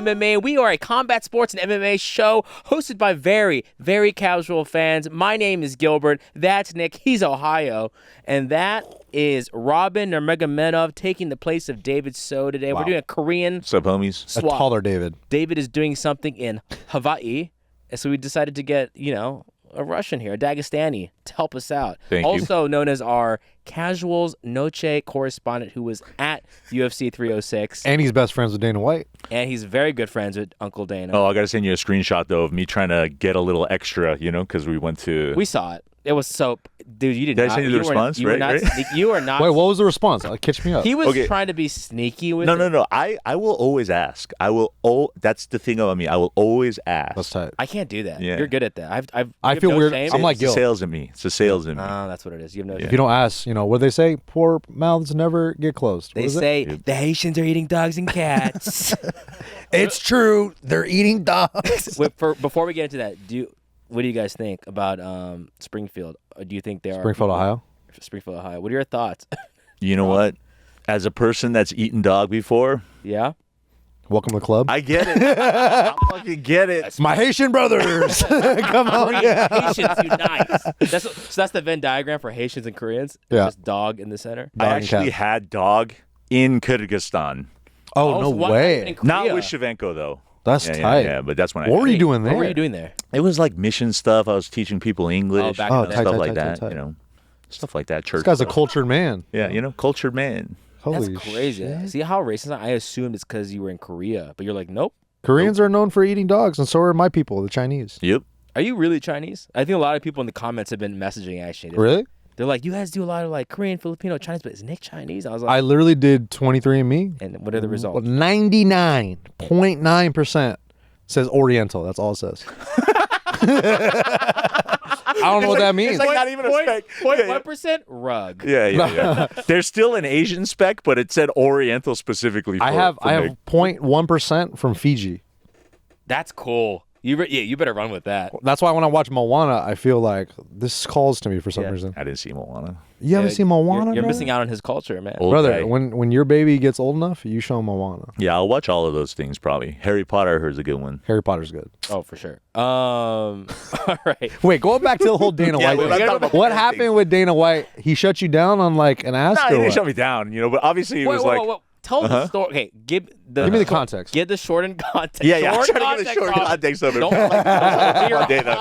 MMA. We are a combat sports and MMA show hosted by very, very casual fans. My name is Gilbert. That's Nick. He's Ohio. And that is Robin Nurmagomedov taking the place of David So today. Wow. We're doing a Korean What's up, homies? swap. A taller David. David is doing something in Hawaii. And so we decided to get, a Russian here, a Dagestani, to help us out. Thank you. Also known as our CASUALS Noche correspondent who was at UFC 306. And he's best friends with Dana White. And he's very good friends with Uncle Dana. Oh, I got to send you a screenshot, though, of me trying to get a little extra, because we went to... We saw it. It was so... Dude, you did Did not... I send you the response? You were not... You are not... Wait, what was the response? Catch me up. He was trying to be sneaky with it. No. I will always ask. That's the thing about me. I will always ask. That's tight. I can't do that. Yeah. You're good at that. I feel weird. Shame. I'm like It's the Gil. sales in me. It's the sales in me. Oh, that's what it is. You have no shame. If you don't ask, what do they say? Poor mouths never get closed. They say the Haitians are eating dogs and cats. It's true. They're eating dogs. Wait, before we get into that, what do you guys think about Springfield? Do you think they are Springfield, Ohio? Springfield, Ohio. What are your thoughts? You know what? As a person that's eaten dog before, Yeah? Welcome to the club. I get it. I fucking get it. My Haitian brothers. Come on. Haitians unite. So that's the Venn diagram for Haitians and Koreans? Yeah. Just dog in the center? I Dog and actually cat. had dog in Kyrgyzstan. Oh, no so one way. in Not Korea. with Shevchenko, though. That's Yeah, tight. yeah, but that's when What were you doing there? What were you doing there? It was like mission stuff. I was teaching people English, back in the day. stuff tight, like tight, that, tight. stuff like that. Church. This guy's a stuff. cultured man. Yeah, cultured man. That's Holy crazy. shit. See how racist I assumed it's because you were in Korea, but you're like, nope. Koreans are known for eating dogs, and so are my people, the Chinese. Yep. Are you really Chinese? I think a lot of people in the comments have been messaging actually. Really? They're like, you guys do a lot of like Korean, Filipino, Chinese, but is Nick Chinese? I was like, I literally did 23andMe. and what are the results? 99.9% says Oriental. That's all it says. I don't know what that means. It's like not even a spec. 0.1% rug. Yeah. There's still an Asian spec, but it said Oriental specifically. I have 0.1% from Fiji. That's cool. You better run with that. That's why when I watch Moana, I feel like this calls to me for some reason. I didn't see Moana. You haven't seen Moana, You're bro? missing out on his culture, man. Old Brother, guy. when your baby gets old enough, you show him Moana. Yeah, I'll watch all of those things probably. Harry Potter, I heard, is a good one. Harry Potter's good. Oh, for sure. All right. Wait, going back to the whole Dana White we're thing. not talking about What bad happened things. with Dana White? He shut you down on like an ask No, or he didn't what? shut me down, but obviously it was Wait. Tell the story. Okay, give me the context. Give the short and context. Yeah, I'm Short trying to give the short Rob. context of it. Don't like Dana.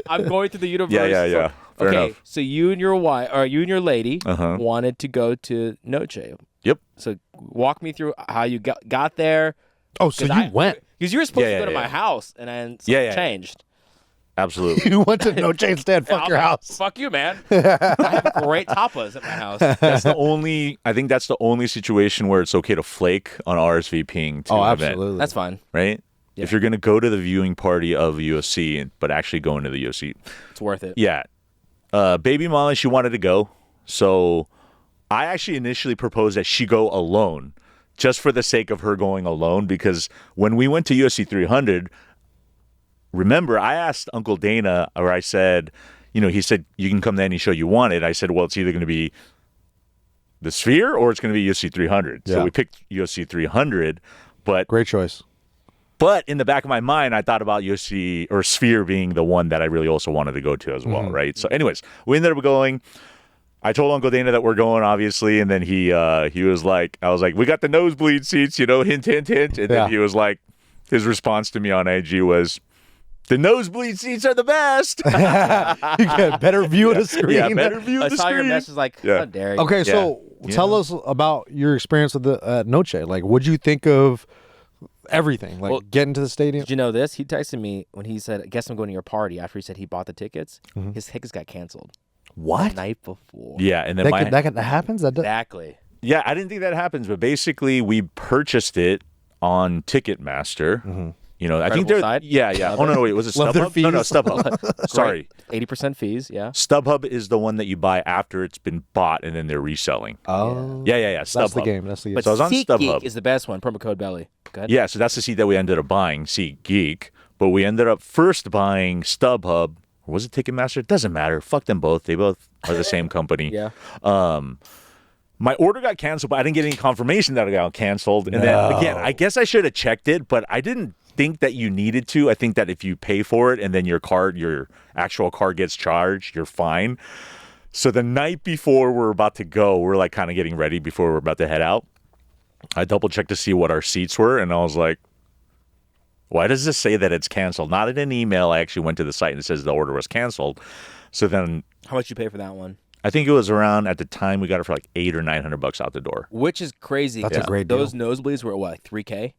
I'm going through the universe. Yeah. Fair Okay, enough. so you and your wife, or you and your lady, Uh-huh. wanted to go to Noche. Yep. So walk me through how you got there. Oh, so you went. Because you were supposed Yeah, to go to yeah. my house, and then Yeah. changed. Absolutely. You went to No Change Stand. Fuck I'm your like, house. Fuck you, man. I have great tapas at my house. I think that's the only situation where it's okay to flake on RSVPing to Oh, an event, absolutely. That's fine. right? Yeah. If you're going to go to the viewing party of UFC, but actually going to the UFC, It's worth it. yeah. Baby mama, she wanted to go. So I actually initially proposed that she go alone just for the sake of her going alone, because when we went to UFC 300, remember, I asked Uncle Dana, or I said, he said, you can come to any show you wanted. I said, well, it's either going to be the Sphere or it's going to be UFC 300. Yeah. So we picked UFC 300, but Great choice. in the back of my mind, I thought about UFC or Sphere being the one that I really also wanted to go to as well, right? So anyways, we ended up going. I told Uncle Dana that we're going, obviously, and then he was like, I was like, we got the nosebleed seats, hint, hint, hint. And then he was like, his response to me on IG was, the nosebleed seats are the best. You get better view of the screen. Yeah, better view I of the saw your screen. message like, Yeah. how dare you? Okay, so tell us about your experience with the Noche. Like, what'd you think of everything? Like, Well, getting to the stadium? Did you know this? He texted me when he said, I guess I'm going to your party after he said he bought the tickets. His tickets got canceled. What? The night before. Yeah, and then that happens? That does? Exactly. yeah, I didn't think that happens, but basically we purchased it on Ticketmaster. I think Incredible they're site. yeah. Oh no, wait, was it Love their StubHub? No, fees. StubHub. Sorry, 80% fees, yeah. StubHub is the one that you buy after it's been bought and then they're reselling. Oh, Yeah. StubHub. that's the game. That's the game. But So I was on SeatGeek StubHub. is the best one. Promo code Belly. Go ahead. Yeah, so that's the seat that we ended up buying, SeatGeek. But we ended up first buying StubHub. Or was it Ticketmaster? It doesn't matter. Fuck them both. They both are the same company. Yeah. my order got canceled, but I didn't get any confirmation that it got canceled. And then again, I guess I should have checked it, but I didn't think that you needed to. I think that if you pay for it and then your actual card gets charged, you're fine. So the night before we're about to go, we're like kind of getting ready before we're about to head out. I double checked to see what our seats were, and I was like, why does this say that it's canceled? Not in an email. I actually went to the site and it says the order was canceled. So then, How much you pay for that one? I think it was around, at the time, we got it for like $800 or $900 out the door. Which is crazy. That's a great deal. Those nosebleeds were what, like $3K?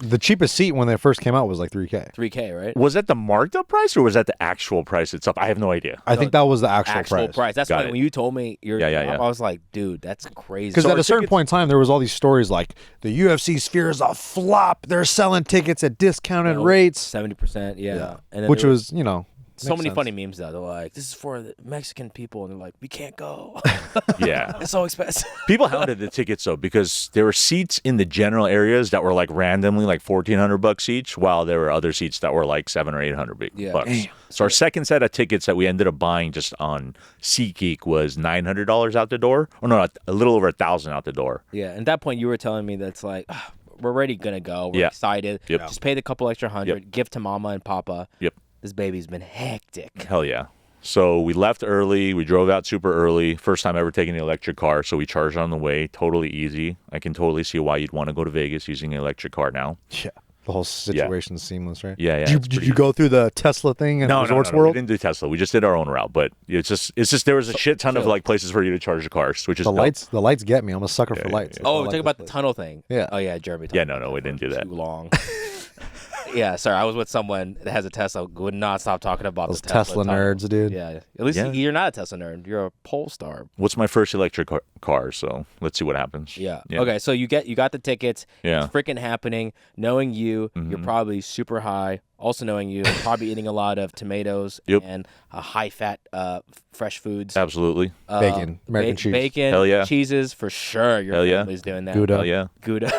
The cheapest seat when they first came out was like $3K. $3K, right? Was that the marked up price or was that the actual price itself? I have no idea. I think that was the actual price. That's Got why it. when you told me Yeah. I was like, dude, that's crazy. Because So at our a certain tickets- point in time, there was all these stories like the UFC sphere is a flop. They're selling tickets at discounted rates, 70%, yeah. And then which there was, so makes many sense. funny memes though. They're like, this is for the Mexican people, and they're like, we can't go. Yeah. It's so expensive. People hounded the tickets though because there were seats in the general areas that were like randomly like $1,400 each, while there were other seats that were like $700 or $800 Yeah. bucks. Damn. So our second set of tickets that we ended up buying just on SeatGeek was $900 out the door, or no, a little over $1,000 out the door. Yeah, and at that point you were telling me that's like, we're already gonna go. We're Yeah. excited. Yep. Just pay the couple extra $100. Give to mama and papa. Yep. This baby's been hectic. Hell yeah. So we left early. We drove out super early. First time ever taking an electric car. So we charged on the way. Totally easy. I can totally see why you'd want to go to Vegas using an electric car now. Yeah. The whole situation's seamless, right? Yeah, yeah, Did it's you pretty- go through the Tesla thing at No, Resorts We World? didn't do Tesla. We just did our own route. But it's just there was a shit ton of like places for you to charge the cars, which is The dope. lights get me. I'm a sucker for lights. That's why I Oh, like talking this about the place. tunnel thing. Yeah. Oh yeah, Jeremy. Yeah, talked no, about we it didn't for do that. Too long. Yeah, sorry. I was with someone that has a Tesla. Would not stop talking about Those the Tesla tunnel. nerds, dude. Yeah. At least Yeah. you're not a Tesla nerd. You're a Polestar. What's my first electric car? So let's see what happens. Yeah. Okay. So you got the tickets. Yeah. It's freaking happening. Knowing you, you're probably super high. Also knowing you, you're probably eating a lot of tomatoes Yep. and high fat fresh foods. Absolutely. Bacon, American cheese. Bacon. Hell yeah. Cheeses for sure. Your Hell yeah. family's doing that. Gouda. Hell yeah. Gouda.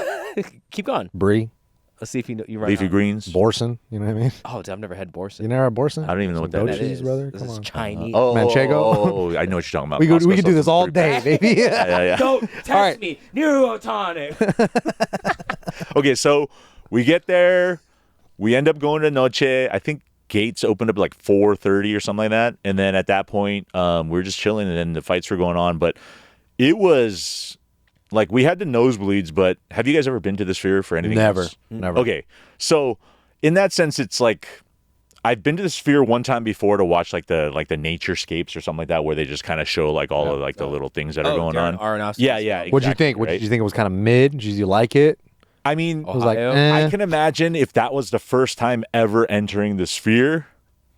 Keep going. Brie, Let's see if you right Leafy now. greens. Borson. You know what I mean? Oh, dude, I've never had Borson. You never had Borson? I don't even know what that Goat That cheese, is. brother. This Come is on. Chinese. Manchego? Oh, I know what you're talking about. We could Costco do this stuff all is pretty day, bad. baby. Yeah. Don't test right. me. Neurotonic. Okay, so we get there. We end up going to Noche. I think gates opened up at like 4:30 or something like that. And then at that point, we were just chilling, and then the fights were going on. But it was like we had the nosebleeds. But have you guys ever been to the Sphere for anything? Never. else? Never. Okay, so in that sense, it's like I've been to the Sphere one time before to watch like the naturescapes or something like that, where they just kind of show like all of like the little things that are going Darren on. Aronofsky Yeah, stuff. yeah. What'd you exactly, think? right? Did you think it was kind of mid? Did you like it? I mean, It was like, Ohio? I can imagine if that was the first time ever entering the Sphere,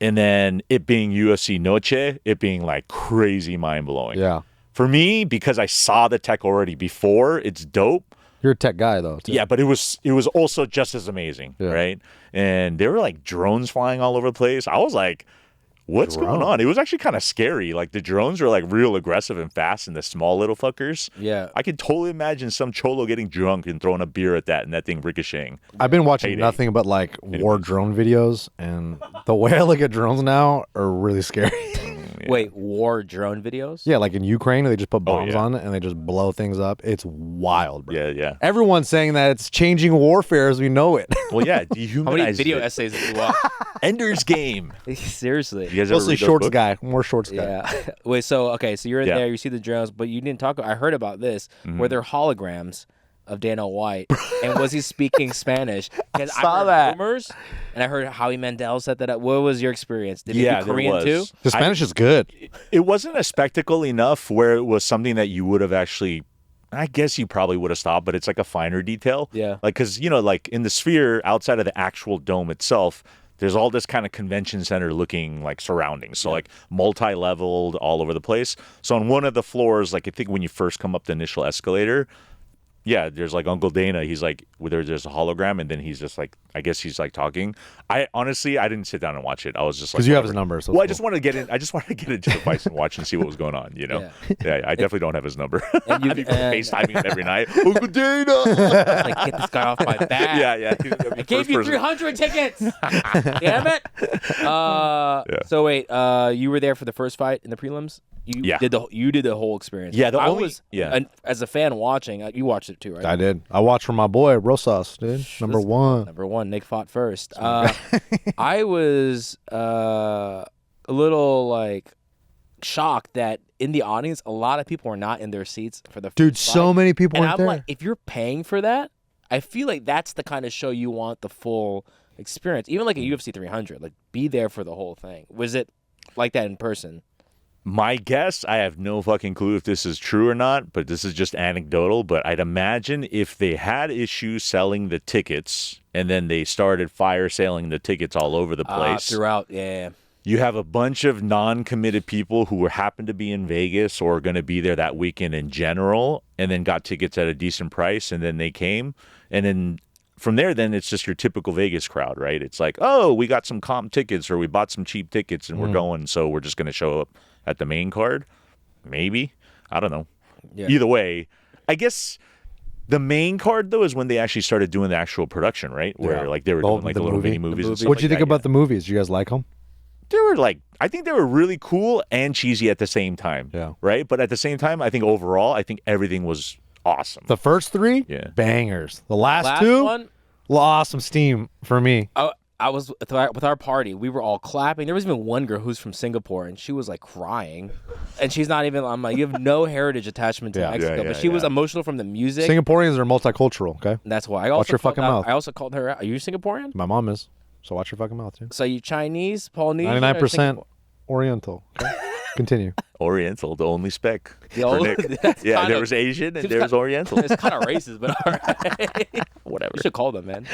and then it being UFC Noche, it being like crazy mind blowing. Yeah. For me, because I saw the tech already before, it's dope. You're a tech guy, though. Too. Yeah, but it was also just as amazing, Yeah. right? And there were like drones flying all over the place. I was like, what's going on? It was actually kind of scary. Like the drones are like real aggressive and fast, and the small little fuckers. Yeah. I could totally imagine some cholo getting drunk and throwing a beer at that and that thing ricocheting. I've been watching Payday. nothing but like war drone videos, and the way I look at drones now are really scary. Wait, war drone videos? Yeah, like in Ukraine, they just put bombs yeah. on it and they just blow things up. It's wild, bro. Yeah. Everyone's saying that it's changing warfare as we know it. Well, yeah, How many dehumanize video it. essays have you watched? Ender's Game. Seriously. You guys ever Mostly read those shorts books? guy, more shorts guy. Yeah. Wait, so you're in Yeah. there, you see the drones, but you didn't talk. I heard about this where they're holograms of Dana White, and was he speaking Spanish? Because I saw heard that. rumors, and I heard Howie Mandel set that up. What was your experience? Did he Yeah, do there Korean was. too? The Spanish is good. It wasn't a spectacle enough where it was something that you would have actually. I guess you probably would have stopped, but it's like a finer detail. Yeah. Like, because, like in the Sphere, outside of the actual dome itself, there's all this kind of convention center looking like surroundings. So like multi-leveled all over the place. So on one of the floors, like I think when you first come up the initial escalator, yeah, there's like Uncle Dana. He's like, there's a hologram, and then he's just like I guess he's like talking. I honestly, I didn't sit down and watch it. I was just like, Because you have his whatever. number. So Well, I it's just wanted to get in. I just wanted to get into the fights and watch and see what was going on. You know, yeah, I definitely don't have his number. And you- I'd be and- FaceTiming him every night. Uncle Dana. Like, get this guy off my back. Yeah. I gave you 300 tickets. Damn it. So wait, you were there for the first fight in the prelims? You did the whole experience. Yeah, And as a fan watching, you watched it too, right? I did. I watched for my boy Rosas, dude. Number one. Number one, Nick fought first. I was a little like shocked that in the audience, a lot of people were not in their seats for the Dude, first so fight. many people And weren't I'm there. like, if you're paying for that, I feel like that's the kind of show you want the full experience. Even like a UFC 300, like be there for the whole thing. Was it like that in person? My guess, I have no fucking clue if this is true or not, but this is just anecdotal. But I'd imagine if they had issues selling the tickets and then they started fire selling the tickets all over the place. Throughout, yeah. You have a bunch of non-committed people who happen to be in Vegas or are going to be there that weekend in general and then got tickets at a decent price and then they came. And then from there, then it's just your typical Vegas crowd, right? It's like, oh, we got some comp tickets or we bought some cheap tickets and we're going, so we're just going to show up at the main card. Maybe. I don't know. Yeah. Either way, I guess the main card, though, is when they actually started doing the actual production, right? Where like they were doing like the little mini movies and stuff What'd you like think that, about the movies? Did you guys like them? They were like, I think they were really cool and cheesy at the same time. Yeah. Right? But at the same time, I think overall, I think everything was awesome. The first three, Yeah. bangers. The last two, one, lost some steam for me. I was with our party. We were all clapping. There was even one girl who's from Singapore, and she was like crying, and she's not even. I'm like, you have no heritage attachment to Mexico, but she was emotional from the music. Singaporeans are multicultural. Okay, That's why. I also Watch your fucking mouth. I also called her out. Are you Singaporean? my mom is. So watch your fucking mouth, dude. So you Chinese, Polynesian, 99% Oriental. Okay? Continue. Oriental, the only spec The for old- Nick. that's Yeah, kinda- there was Asian and seems there was kinda- Oriental. It's kind of racist, but all right. Whatever. You should call them, man.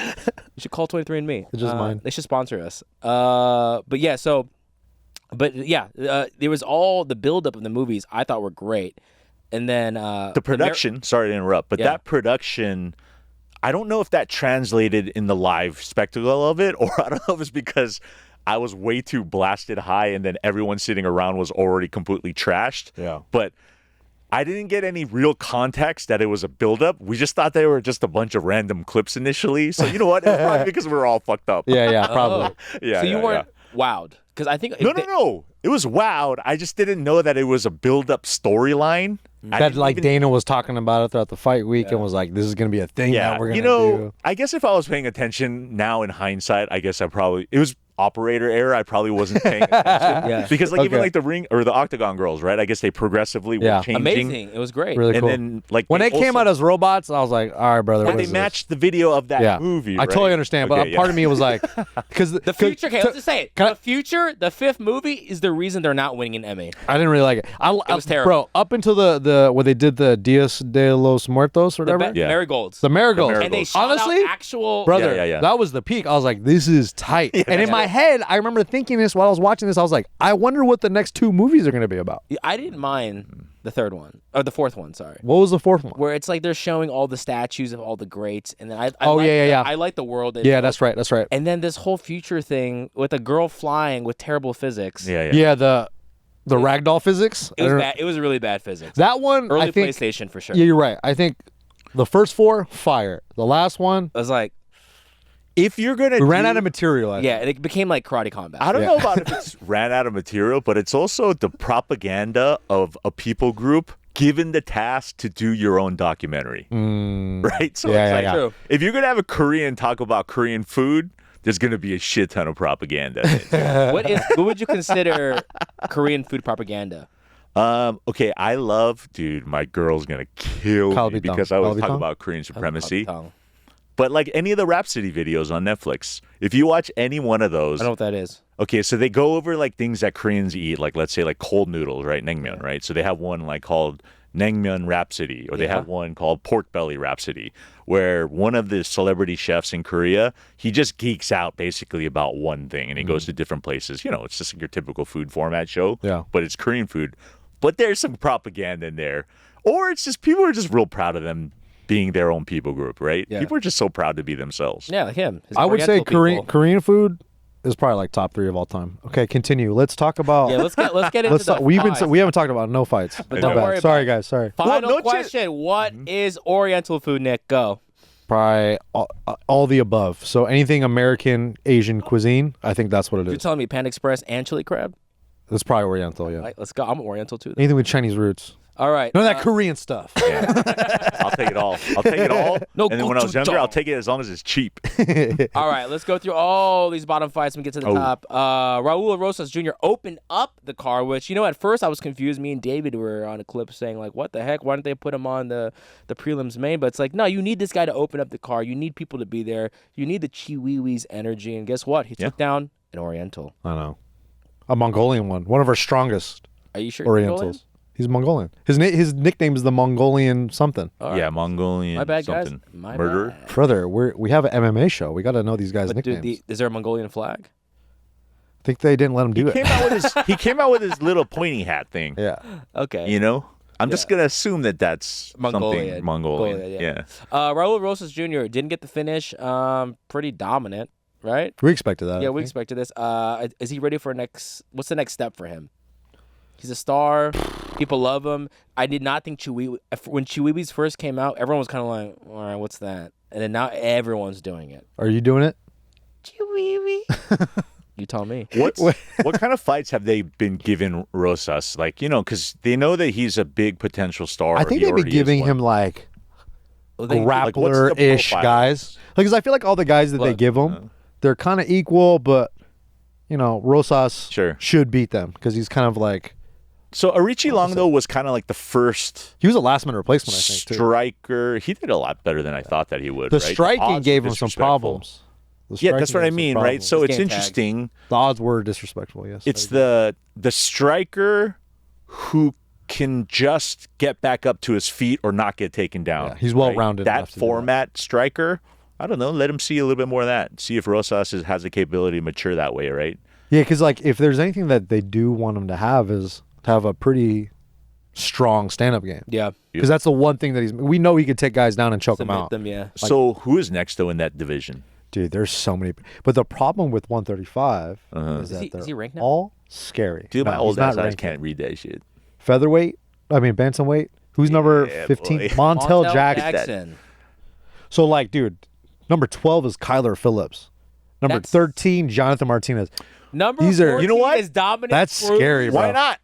You should call 23andMe. It's just mine. They should sponsor us. But yeah, there was all the buildup of the movies I thought were great, and then The production, sorry to interrupt, but that production, I don't know if that translated in the live spectacle of it, or I don't know if it's because I was way too blasted high and then everyone sitting around was already completely trashed. Yeah. But I didn't get any real context that it was a buildup. We just thought they were just a bunch of random clips initially. So you know what? It was probably because we were all fucked up. Yeah, probably. Yeah. So you yeah, weren't wowed because I think No. It was wowed. I just didn't know that it was a build-up storyline. That like Dana was talking about it throughout the fight week and was like, "This is gonna be a thing that we're gonna do." I guess if I was paying attention now in hindsight, I guess it was operator error. I probably wasn't paying attention. Yeah. Because even like the ring or the octagon girls, right? I guess they progressively were changing. amazing. It was great. Really And cool. then like When they came out as robots, I was like, "All right, brother." and what they is this? matched the video of that movie. I totally right? understand, Okay, but part of me was like, because The future, okay, let's just say it. The future, the fifth movie is the reason they're not winning an Emmy. I didn't really like it. It was terrible. Bro, up until the when they did the Dias de los Muertos or whatever, Yeah. Marigolds. the Marigolds. The And they Marigolds. shot Honestly, out actual. brother, Yeah. that was the peak. I was like, this is tight. And in my head, I remember thinking this while I was watching this. I was like, I wonder what the next two movies are going to be about. I didn't mind the third one or the fourth one. Sorry. What was the fourth one? Where it's like they're showing all the statues of all the greats, and then I I like the world. Yeah, that's right. That's right. And then this whole future thing with a girl flying with terrible physics. Yeah, the ragdoll physics. It was bad. It was really bad physics. That one, Early I think, PlayStation for sure. Yeah, you're right. I think the first four, fire. The last one, I was like, If you're gonna, we ran out of material. yeah, and it became like Karate Combat. I don't know about if it's ran out of material, but it's also the propaganda of a people group given the task to do your own documentary, right? So Yeah, it's yeah, like, yeah. True. if you're gonna have a Korean talk about Korean food, there's gonna be a shit ton of propaganda. What would you consider Korean food propaganda? Okay, I love, dude. My girl's gonna kill me Kalbitang. because I was talking Kalbitang? about Korean supremacy. Tongue. But like any of the Rhapsody videos on Netflix, if you watch any one of those, I don't know what that is. okay, so they go over like things that Koreans eat, like let's say like cold noodles, right? Naengmyeon, right? So they have one like called Naengmyeon Rhapsody, or they have one called Pork Belly Rhapsody, where one of the celebrity chefs in Korea, he just geeks out basically about one thing, and he goes to different places. You know, it's just like your typical food format show, but it's Korean food. But there's some propaganda in there, or it's just people are just real proud of them being their own people group, right? Yeah. People are just so proud to be themselves. Yeah, like him. His I would say Oriental people. Korean food is probably like top 3 of all time. Okay, continue. Let's talk about. Yeah, let's get into the we fights. haven't talked about no fights. But My don't bad. worry Sorry, about it. guys. Sorry. Final Well, question: What is Oriental food, Nick? Go. Probably all the above. So anything American, Asian cuisine, I think that's what it You're is. telling me Panda Express and chili crab? It's probably Oriental, yeah. Right, let's go. I'm Oriental too. Anything with Chinese roots. All right. None of that Korean stuff. I'll take it all. I'll take it all. No and then when I was younger, gochujang. I'll take it as long as it's cheap. All right, let's go through all these bottom fights and get to the top. Raul Rosas Jr. opened up the card, which, at first I was confused. Me and David were on a clip saying, like, what the heck? Why didn't they put him on the prelims main? But it's like, no, you need this guy to open up the card. You need people to be there. You need the Chiwiwis energy. And guess what? He took down an Oriental. I know. A Mongolian one. One of our strongest Are you sure? Orientals. He's Mongolian. His nickname is the Mongolian something. All right. Yeah, Mongolian. My bad, something. guys. My Murderer. bad. Brother, we have an MMA show. We got to know these guys' But nicknames. dude, is there a Mongolian flag? I think they didn't let him do it. He came out with his little pointy hat thing. Yeah. Okay. I'm just gonna assume that that's Mongolian. something Mongolian. Yeah. Raul Rosas Jr. didn't get the finish. Pretty dominant, right? We expected that. Yeah, I we think. expected this. Is he ready for what's the next step for him? He's a star. People love him. I did not think when Chiwiwis first came out, everyone was kind of like, all right, what's that? And then now everyone's doing it. Are you doing it? Chiwiwi. You tell me. What kind of fights have they been giving Rosas? Like, because they know that he's a big potential star. I think He they'd be already is giving one. him like Well, they- what's the grappler-ish profile? guys. Because I feel like all the guys that they Look, give him, they're kind of equal, but Rosas Sure. should beat them because he's kind of like So Arichi Long, though, was kind of like the first he was a last-minute replacement. I think too. striker. He did a lot better than I thought that he would. The right? striking odds gave were him some disrespectful. problems. The Yeah, that's striking what I gave him some mean, right? problems. So He's it's game tagged. interesting. The odds were disrespectful. Yes, It's I agree. the striker who can just get back up to his feet or not get taken down. Yeah, he's well-rounded That enough to do that. format striker, I don't know. Let him see a little bit more of that. See if Rosas has the capability to mature that way, right? Yeah, because like if there's anything that they do want him to have is to have a pretty strong stand-up game. Yeah. Because that's the one thing that we know he could take guys down and choke them Submit out. them, yeah. So who is next though in that division? Dude, there's so many. But the problem with 135 is that Is he they're ranked now? all scary. Dude, my No, old he's not ass eyes ranked. can't read that shit. Featherweight, bantamweight. Who's number Yeah, 15? boy. Montel Jackson. So, like, dude, number 12 is Kyler Phillips. Number That's- 13, Jonathan Martinez. Number These are- 14 You know what? is Dominic That's Cruz. scary, bro. Why not?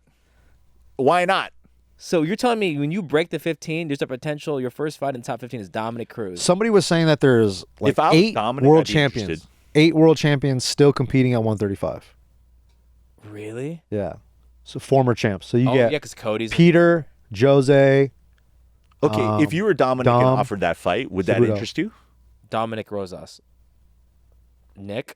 Why not? So you're telling me when you break the 15, there's a potential your first fight in the top 15 is Dominic Cruz. Somebody was saying that there's like If I was 8 Dominic, world I'd be champions. interested. 8 world champions still competing at 135. Really? Yeah. So former champs. So you Oh, yeah, get because Cody's Peter, Jose. Okay, if you were Dominic and Dom, offered that fight, would that Cejudo. interest you? Dominic Rosas. Nick?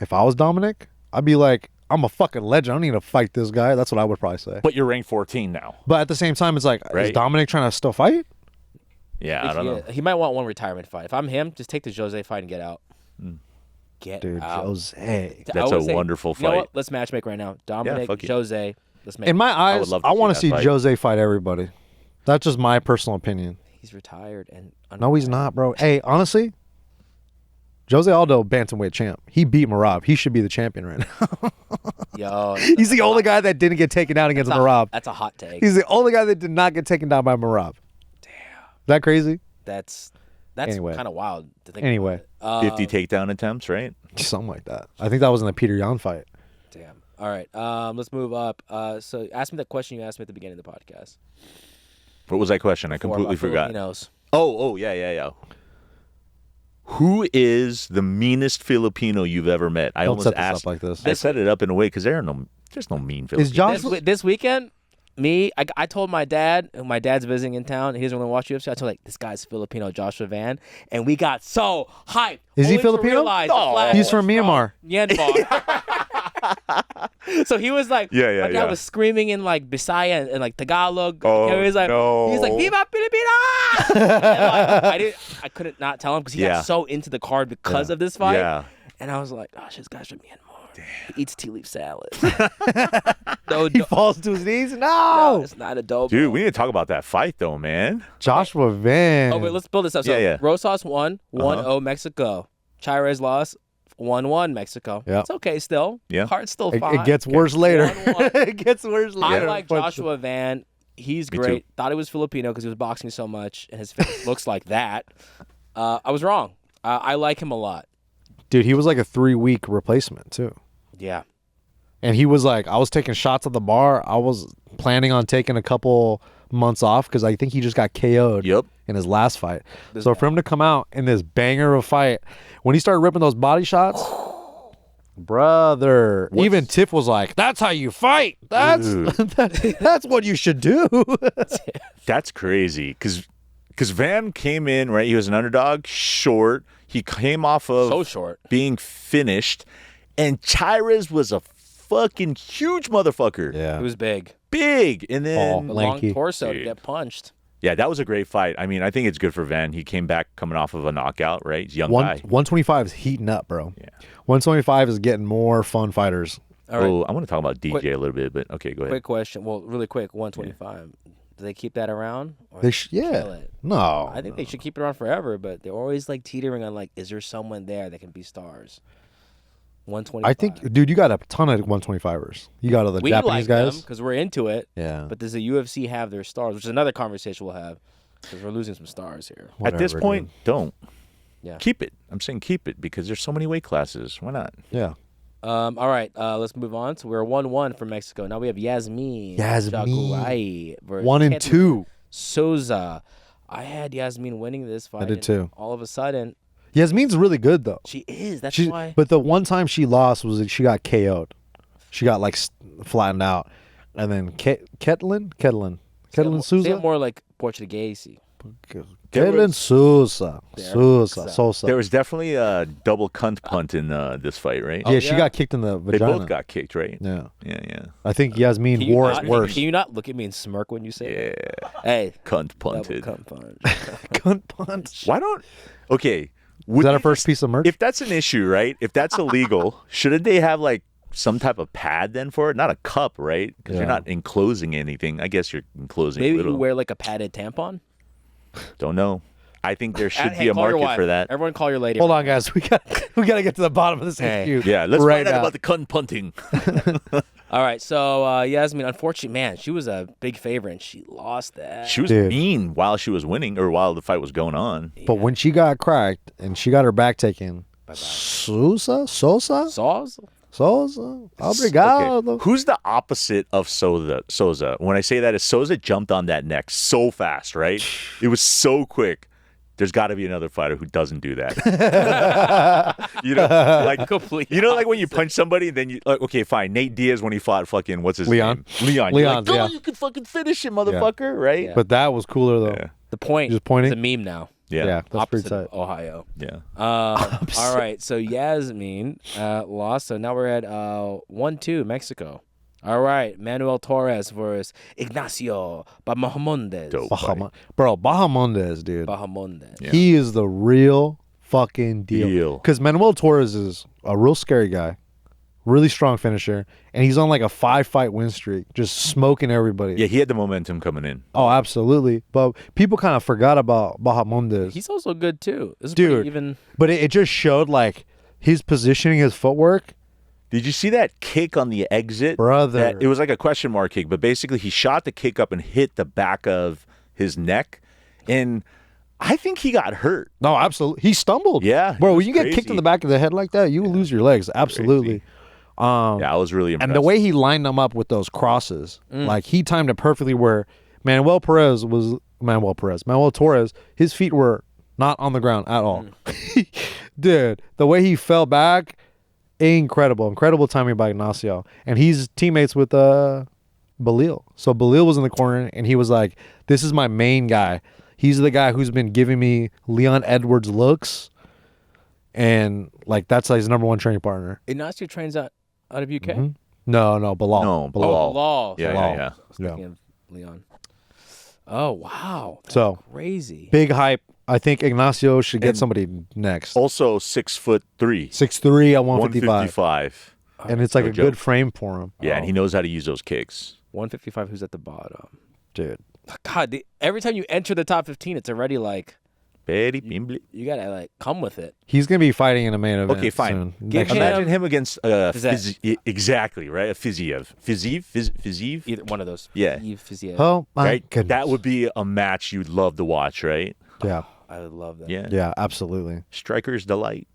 If I was Dominic, I'd be like, I'm a fucking legend. I don't need to fight this guy. That's what I would probably say. But you're ranked 14 now. But at the same time, it's like, is Right. Dominic trying to still fight? Yeah, I don't know. He might want one retirement fight. If I'm him, just take the Jose fight and get out. Get Dude, out. Jose. I That's would a say, wonderful You know fight. what? Let's matchmake right now. Dominic, fuck it. Jose. Let's make In my eyes, would love to I see want that to see fight. Jose fight everybody. That's just my personal opinion. He's retired and No, he's not, bro. Hey, honestly, Jose Aldo, bantamweight champ. He beat Merab. He should be the champion right now. Yo, He's the only guy that didn't get taken down against Merab. that's a hot take. He's the only guy that did not get taken down by Merab. Damn. Is that crazy? That's Anyway. kind of wild to think. Anyway. about it. 50 takedown attempts, right? Something like that. I think that was in the Peter Yan fight. Damn. All right. Let's move up. So ask me that question you asked me at the beginning of the podcast. What was that question? I Before completely about forgot. Filipinos. Oh, yeah. Who is the meanest Filipino you've ever met? I Don't almost set this asked. up like this. I set it up in a way because there's no mean Filipino. Is Josh? This weekend, I told my dad, and my dad's visiting in town, he doesn't want to watch UFC. I told this guy's Filipino, Joshua Van, and we got so hyped. Is he only to Filipino? realize the No. flag He's was from Myanmar. Myanmar. So he was like, Yeah, my dad was screaming in like Bisaya and like Tagalog. Oh, he was like, no. he's like, Viva Filipina! And, like, I couldn't not tell him because he Yeah. got so into the card because of this fight. Yeah. And I was like, gosh, this guy's from Myanmar. He eats tea leaf salad. No, He falls to his knees. no, No, it's not adobo. Dude, we need to talk about that fight though, man. Joshua Van. Oh wait, let's build this up. So Yeah, yeah. Rosas won 1-0 Mexico. Chiwiwis lost 1-1 Mexico. Yeah. It's okay still. Yeah. Heart's still It, fine. it gets worse later. 1-1. It gets worse I later. like Joshua Van. He's Me great. too. Thought he was Filipino because he was boxing so much, and his face looks like that. I was wrong. I like him a lot. Dude, he was like a 3-week replacement too. Yeah. And he was like, I was taking shots at the bar. I was planning on taking a couple months off because I think he just got KO'd Yep. in his last fight. So for him to come out in this banger of a fight, when he started ripping those body shots, brother, even Tiff was like, "That's how you fight. That's that's what you should do." That's crazy because Van came in, right? He was an underdog, short. He came off of So short. being finished, and Chiwiwis was a fucking huge motherfucker. It was big. Big. And then, The Lanky. long torso to Dude. get punched. yeah, that was a great fight. I mean, I think it's good for Van. He came back coming off of a knockout, right? He's a young guy. 125 is heating up, bro. Yeah. 125 is getting more fun fighters. All right. Oh, I want to talk about DJ Quick- a little bit, but okay, go ahead. Quick question. Well, really quick. 125. Do they keep that around? Or They kill yeah. it? No. I think they should keep it around forever, but they're always like teetering on like, is there someone there that can be stars? 125. I think, dude, you got a ton of 125ers. You got all the we Japanese like guys. because we're into it. Yeah. But does the UFC have their stars? Which is another conversation we'll have because we're losing some stars here. At this Whatever, point, dude. don't. Yeah. Keep it. I'm saying keep it because there's so many weight classes. Why not? Yeah. All right, let's move on. So we're 1-1 for Mexico. Now we have Yasmin. Jaguai versus 1 and Ketlin 2. Souza. I had Yasmin winning this fight. did and too. All of a sudden, Yasmin's really good though. she is. That's She, why. but the one time she lost was that she got KO'd. She got like flattened out, and then Ketlin Say it Souza. more like Portuguese. Ketlin Souza. Sosa. There was definitely a double cunt punt in this fight, right? Yeah, Oh, she yeah. got kicked in the They vagina. both got kicked, right? Yeah. Yeah. I think Yasmin Can you, wore not, it worse. can you not look at me and smirk when you say Yeah. that? Hey, Cunt double punted. cunt punch. Cunt punch. Why don't? Okay. Is would that they our first just- piece of merch? If that's an issue, right? If that's illegal, shouldn't they have like some type of pad then for it? Not a cup, right? Because Yeah. you're not enclosing anything. I guess you're enclosing Maybe a little. you wear like a padded tampon. Don't know. I think there should Hey, be a call your market wife. for that. Everyone, call your lady. Hold on, guys. We got to get to the bottom of this Hey. issue. Yeah, let's right find out now. about the cunt punting. All right, so Yasmin, unfortunately, man, she was a big favorite and she lost that. She was Dude. mean while she was winning or while the fight was going on. But when she got cracked and she got her back taken, Sosa, Saws? obrigado. Okay. Who's the opposite of Souza? When I say that, is Souza jumped on that neck so fast, right? It was so quick. There's got to be another fighter who doesn't do that. You know, like Complete you know, like when you punch somebody, then you like, okay, fine. Nate Diaz when he fought fucking what's his Leon. name? Leon. You're like, Leon, yeah. you can fucking finish him, motherfucker, right? Yeah. But that was cooler though. Yeah. The point Just pointing? is a meme now. Yeah. Yeah, that's Opposite pretty of tight. Ohio. Yeah. All right, so Yasmin lost. So now we're at 1-2 Mexico. All right, Manuel Torres versus Ignacio Bahamondes. Dope. Bahamondes, dude. Bahamondes. Yeah. He is the real fucking deal. Deal. Because Manuel Torres is a real scary guy, really strong finisher, and he's on like a 5-fight win streak, just smoking everybody. Yeah, he had the momentum coming in. Oh, absolutely. But people kind of forgot about Bahamondes. He's also good too. This is Dude. pretty even. But it just showed like his positioning, his footwork. Did you see that kick on the exit? Brother. It was like a question mark kick, but basically he shot the kick up and hit the back of his neck. And I think he got hurt. No, absolutely. He stumbled. Yeah, he Bro, was when you get kicked crazy. in the back of the head like that, you will lose your legs. Absolutely. Yeah, I was really impressed. And the way he lined them up with those crosses, like he timed it perfectly where Manuel Torres, his feet were not on the ground at all. Dude, the way he fell back, incredible timing by Ignacio. And he's teammates with Belil. So Belil was in the corner and he was like, this is my main guy. He's the guy who's been giving me Leon Edwards looks. And like that's his number one training partner. Ignacio trains out of UK. Mhm. No, Bilal. No, Bilal. Oh, Bilal. Yeah, Sorry. yeah. I was thinking of Leon. Oh wow. That's So crazy. big hype. I think Ignacio should get somebody next. Also 6'3", 6'3" at 155. 155. and it's like No a joke. good frame for him. Yeah, and he knows how to use those kicks. 155. Who's at the bottom? Dude. God, every time you enter the top 15, it's already like Very pimbly. you gotta like come with it. He's gonna be fighting in a main event. Okay, fine. Soon. Give Next him- year. Imagine him against Fiziev. exactly, right? A Fiziev. Fiziev? Either one of those. Yeah. Fiziev. Oh my Right? goodness. That would be a match you'd love to watch, right? Yeah. I would love that. Yeah. Yeah. Absolutely. Striker's delight.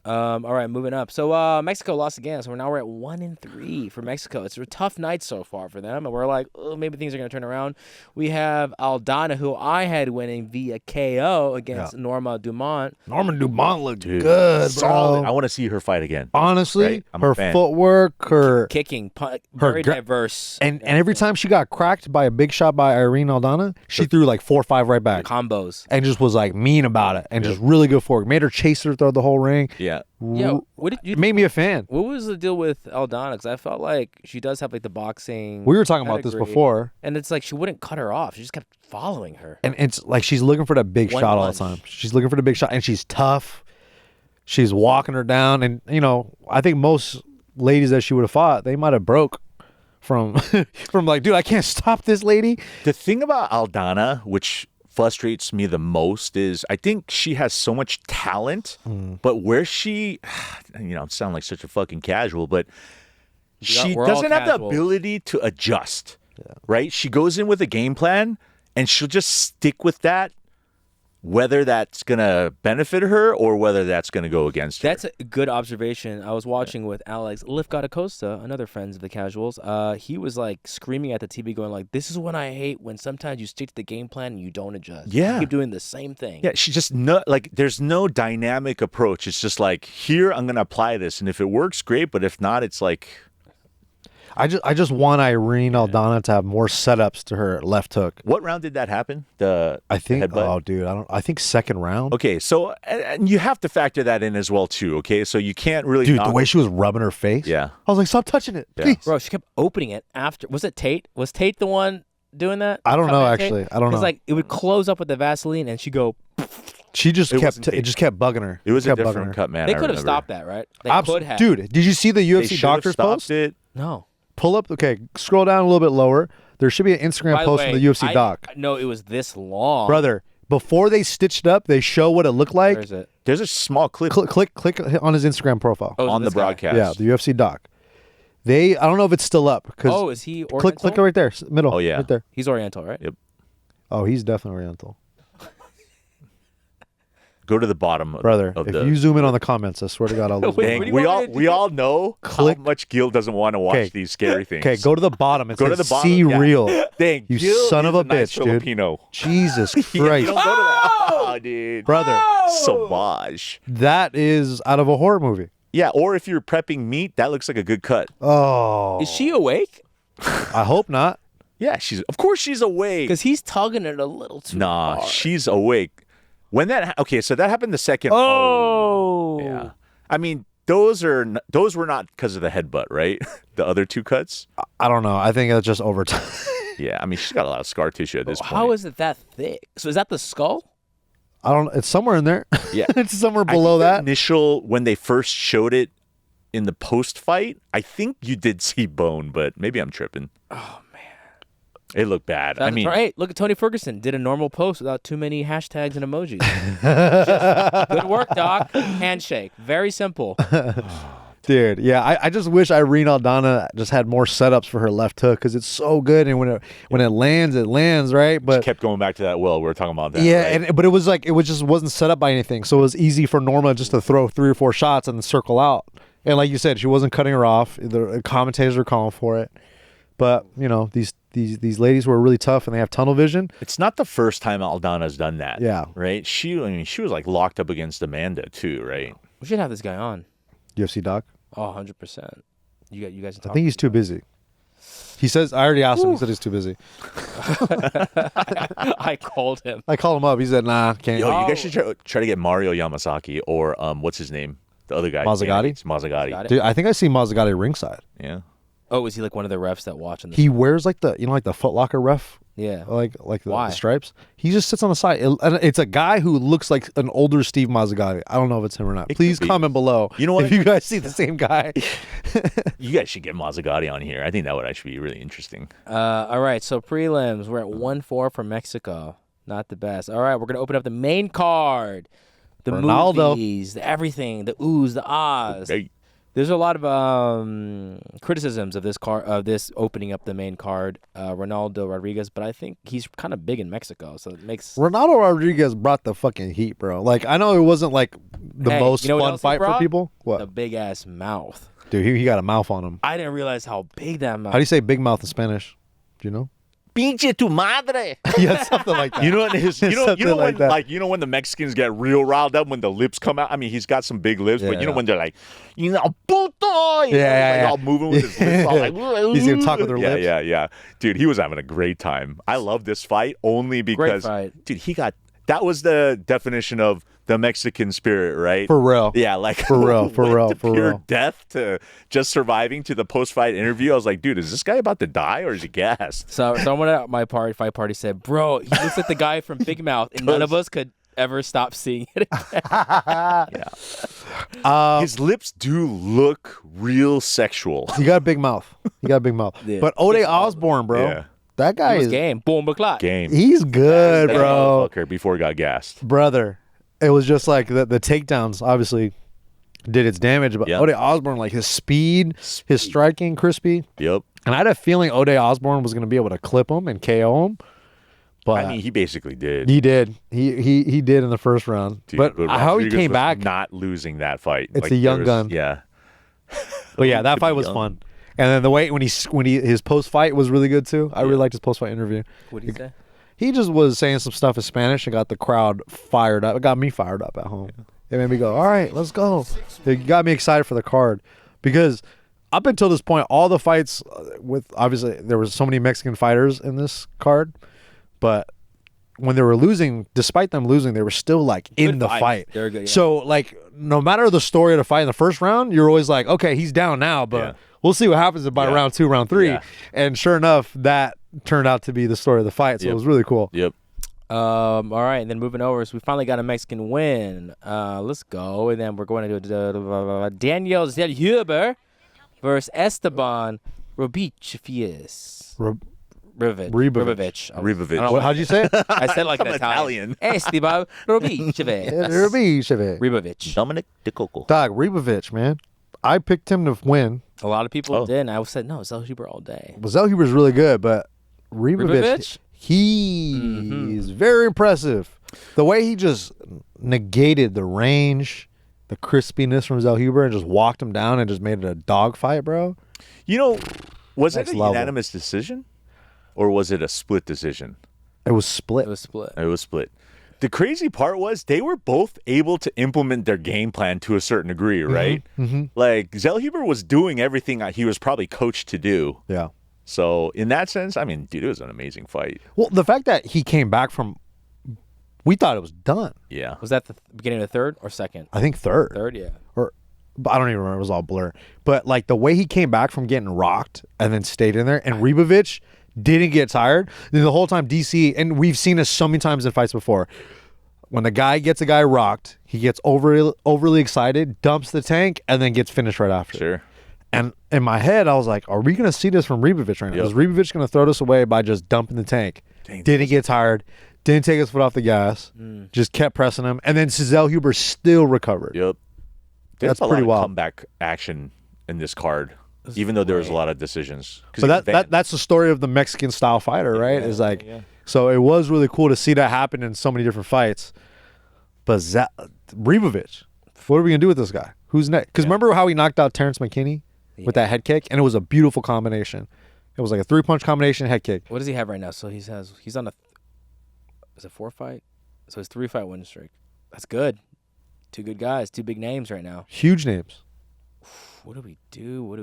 All right, moving up. So Mexico lost again. So we're at 1-3 for Mexico. It's a tough night so far for them, and we're like, oh, maybe things are gonna turn around. We have Aldana, who I had winning via KO against Norma Dumont. Norman Dumont looked Dude, good, solid. bro. I want to see her fight again. Honestly, Right? I'm a her fan. footwork, her Kicking, very gra- diverse, and every time she got cracked by a big shot by Irene Aldana, she threw like 4 or 5 right back. combos. And just was like mean about it and just really good for it. Made her chase her throughout the whole ring. Yeah. Yeah, what did you? It made me a fan. What was the deal with Aldana? Because I felt like she does have like the boxing. We were talking about this pedigree, before. and it's like she wouldn't cut her off. She just kept following her. And it's like she's looking for that big One shot all the punch. time. She's looking for the big shot and she's tough. She's walking her down. And, you know, I think most ladies that she would have fought, they might have broke from from like, dude, I can't stop this lady. The thing about Aldana, which frustrates me the most, is I think she has so much talent, but where she, sound like such a fucking casual, but she we're all doesn't have the casuals. ability to adjust, right? She goes in with a game plan and she'll just stick with that, whether that's going to benefit her or whether that's going to go against her. That's a good observation. I was watching with Alex Lifgott-Acosta, another friend of the casuals. He was like screaming at the TV, going like, "This is what I hate when sometimes you stick to the game plan and you don't adjust. Yeah. you keep doing the same thing." Yeah, she just there's no dynamic approach. It's just like, here, I'm going to apply this. And if it works, great. But if not, it's like, I just want Irene Aldana to have more setups to her left hook. what round did that happen? I think headbutt? oh dude, I think second round. Okay, so and you have to factor that in as well too. Okay, so you can't really Dude, knock- the way she was rubbing her face. Yeah. I was like, stop touching it. Yeah. Please. Bro, she kept opening it after. Was it Tate? Was Tate the one doing that? I don't know, Cutback Tate? actually. I don't know. Because like it would close up with the Vaseline and she'd go. She just It kept wasn't it just kept bugging her. it was a kept bugging different her. cut, man. They I could have remember. stopped that, right? They could have. Dude, did you see the They UFC should have doctor's stopped post? it. No. Pull up. Okay, scroll down a little bit lower. There should be an Instagram By post way, from the UFC I doc. didn't know it was this long. Brother, before they stitched it up, they show what it looked Where like. is it? There's a small clip Click on his Instagram profile. Oh, is it on the this guy? broadcast. Yeah, the UFC doc. I don't know if it's still up because Oh, is he Oriental? click right there, middle. Oh, yeah. right there. He's Oriental, right? Yep. Oh, he's definitely Oriental, Go to the bottom, brother. Of If the, you zoom in on the comments, I swear to God, I'll lose. Wait, my Dang, what do mind. you we want all me to we do? all know Click- how much Gil doesn't want to watch Okay. these scary things. Okay, go to the bottom. It Go to says the bottom. see yeah. real. Dang, You Gil son of is a nice bitch, dude. Filipino. Jesus Yeah, Christ, you don't go to that. Oh, dude. brother. Sauvage. That is out of a horror movie. Yeah, or if you're prepping meat, that looks like a good cut. Oh, Is she awake? I hope not. Yeah, of course she's awake. Because he's tugging it a little too Nah, hard. she's awake. When okay, so that happened the second. Oh. Yeah. I mean, those were not because of the headbutt, right? The other two cuts. I don't know. I think that's just overtime. Yeah, I mean, she's got a lot of scar tissue at this point. How is it that thick? So is that the skull? I don't. It's somewhere in there. Yeah. It's somewhere I below think the that. initial when they first showed it in the post fight, I think you did see bone, but maybe I'm tripping. Oh, man. It looked bad. I That's mean, right. Look at Tony Ferguson. Did a normal post without too many hashtags and emojis. Just, good work, Doc. Handshake. Very simple. Dude, yeah, I just wish Irene Aldana just had more setups for her left hook because it's so good, and when it lands, right? But kept going back to that well. We were talking about that. yeah, right? but it was like just wasn't set up by anything, so it was easy for Norma just to throw 3 or 4 shots and then circle out. And like you said, she wasn't cutting her off. The commentators were calling for it, but these ladies were really tough and they have tunnel vision. It's not the first time Aldana's done that. Yeah. Right? She was like locked up against Amanda too, right? We should have this guy on. UFC doc. Oh, 100%. You guys I talk. think he's too busy. He says I already asked him. He said he's too busy. I called him. I called him up. He said, "Nah, can't." Yo, you guys should try to get Mario Yamasaki or what's his name? The other guy. Mazzagatti? It's Mazzagatti. Got it? Dude, I think I see Mazzagatti ringside. Yeah. Oh, is he like one of the refs that watch on the He wears like the Foot Locker ref Yeah. Like Why? the stripes. He just sits on the side. And it's a guy who looks like an older Steve Mazzagatti. I don't know if it's him or not. Please comment below. You know what? If you guys see the same guy. You guys should get Mazzagatti on here. I think that would actually be really interesting. All right, so prelims. We're at 1-4 for Mexico. Not the best. All right, we're going to open up the main card. The Ronaldo. movies, the everything, the oohs, the ahs. Hey. There's a lot of criticisms of this opening up the main card, Ronaldo Rodriguez, but I think he's kind of big in Mexico, so it makes Ronaldo Rodriguez brought the fucking heat, bro. Like, I know it wasn't like the most you know what fun else he fight for brought? people. the What? big ass mouth. Dude, he got a mouth on him. I didn't realize how big that mouth. How do you say big mouth in Spanish? Do you know? Pinche tu madre. Yeah, something like that. You know what his, you know Something when like that. you know when the Mexicans get real riled up when the lips come out. I mean, he's got some big lips, but you know Yeah. when they're like, puto, Yeah. all moving with his lips, all like, He's gonna talk with their lips. Yeah. Dude, he was having a great time. I love this fight only because, fight. dude, that was the definition of the Mexican spirit, right? For real. Yeah, like For real, for went real, to for pure real. death to just surviving to the post-fight interview. I was like, dude, is this guy about to die or is he gassed? So someone at my fight party said, "Bro, he looks like the guy from Big Mouth," and none of us could ever stop seeing it. His lips do look real sexual. He got a big mouth. Yeah. But Ode Osborne, bro. Yeah. That guy It was is game. Boom, backlash. Game. He's good, That bro. motherfucker before he got gassed. Brother. It was just like the takedowns obviously did its damage, but Yeah. Ode Osborne, like his speed, his striking, crispy. Yep. And I had a feeling Ode Osborne was going to be able to clip him and KO him. But I mean, he basically did. he did. He did in the first round. Dude, but how he Rodriguez came was back. not losing that fight. It's a young gun. Yeah. But yeah, that fight was young. fun. And then the way when his post fight was really good too. I really liked his post fight interview. What did he say? He just was saying some stuff in Spanish and got the crowd fired up. It got me fired up at home. It made me go, all right, let's go. It got me excited for the card because up until this point, all the fights with obviously there was so many Mexican fighters in this card, but when they were losing, despite them losing, they were still like in the fights. fight. They were good, yeah. So like no matter the story of the fight in the first round, you're always like, okay, he's down now, but Yeah. we'll see what happens by Yeah. round 2, round 3. Yeah. And sure enough, that turned out to be the story of the fight. So Yep. it was really cool. Yep. All right, and then moving over, so we finally got a Mexican win. Let's go, and then we're going to do Daniel Zellhuber versus Esteban Robichevius. Ribovich. Ribovich. How'd you say it? I said like an I'm Italian. Italian. Esteban Robichevius. Ribovich. Dominic De Coco. Dog, Ribovich, man. I picked him to win. A lot of people Oh. did, and I said, no, Zellhuber all day. But Zellhuber's really good, but Ribovich, Ribovich? he's very impressive. The way he just negated the range, the crispiness from Zellhuber and just walked him down and just made it a dogfight, bro. You know, was Next it a level. unanimous decision or was it a split decision? It was split. It was split. It was split. The crazy part was they were both able to implement their game plan to a certain degree, right? Like Zellhuber was doing everything he was probably coached to do. Yeah. So in that sense, I mean, dude, it was an amazing fight. Well, the fact that he came back from, we thought it was done. Yeah. Was that the beginning of the third or second? I think third. Third, yeah. But I don't even remember. It was all blur. But like the way he came back from getting rocked and then stayed in there, and Ribovich didn't get tired. Then the whole time DC, and we've seen this so many times in fights before. When the guy gets a guy rocked, he gets overly excited, dumps the tank, and then gets finished right after. Sure. And in my head, I was like, are we going to see this from Ribovich right now? Yep. Is Ribovich going to throw this away by just dumping the tank? Dang. Didn't get tired. Didn't take his foot off the gas. Just kept pressing him. And then Zellhuber still recovered. Yep. There's That's a pretty lot of wild. comeback action in this card, even though there was a lot of decisions. 'Cause But he was banned. that's the story of the Mexican style fighter, right? Is like, so it was really cool to see that happen in so many different fights. But Ribovich, what are we gonna do with this guy? Who's next? Because remember how he knocked out Terrence McKinney with that head kick, and it was a beautiful combination. It was like a 3-punch combination head kick. What does he have right now? So he's on a is it 4-fight? So it's 3-fight winning streak. That's good. 2 good guys, 2 big names right now. Huge names. What do we do?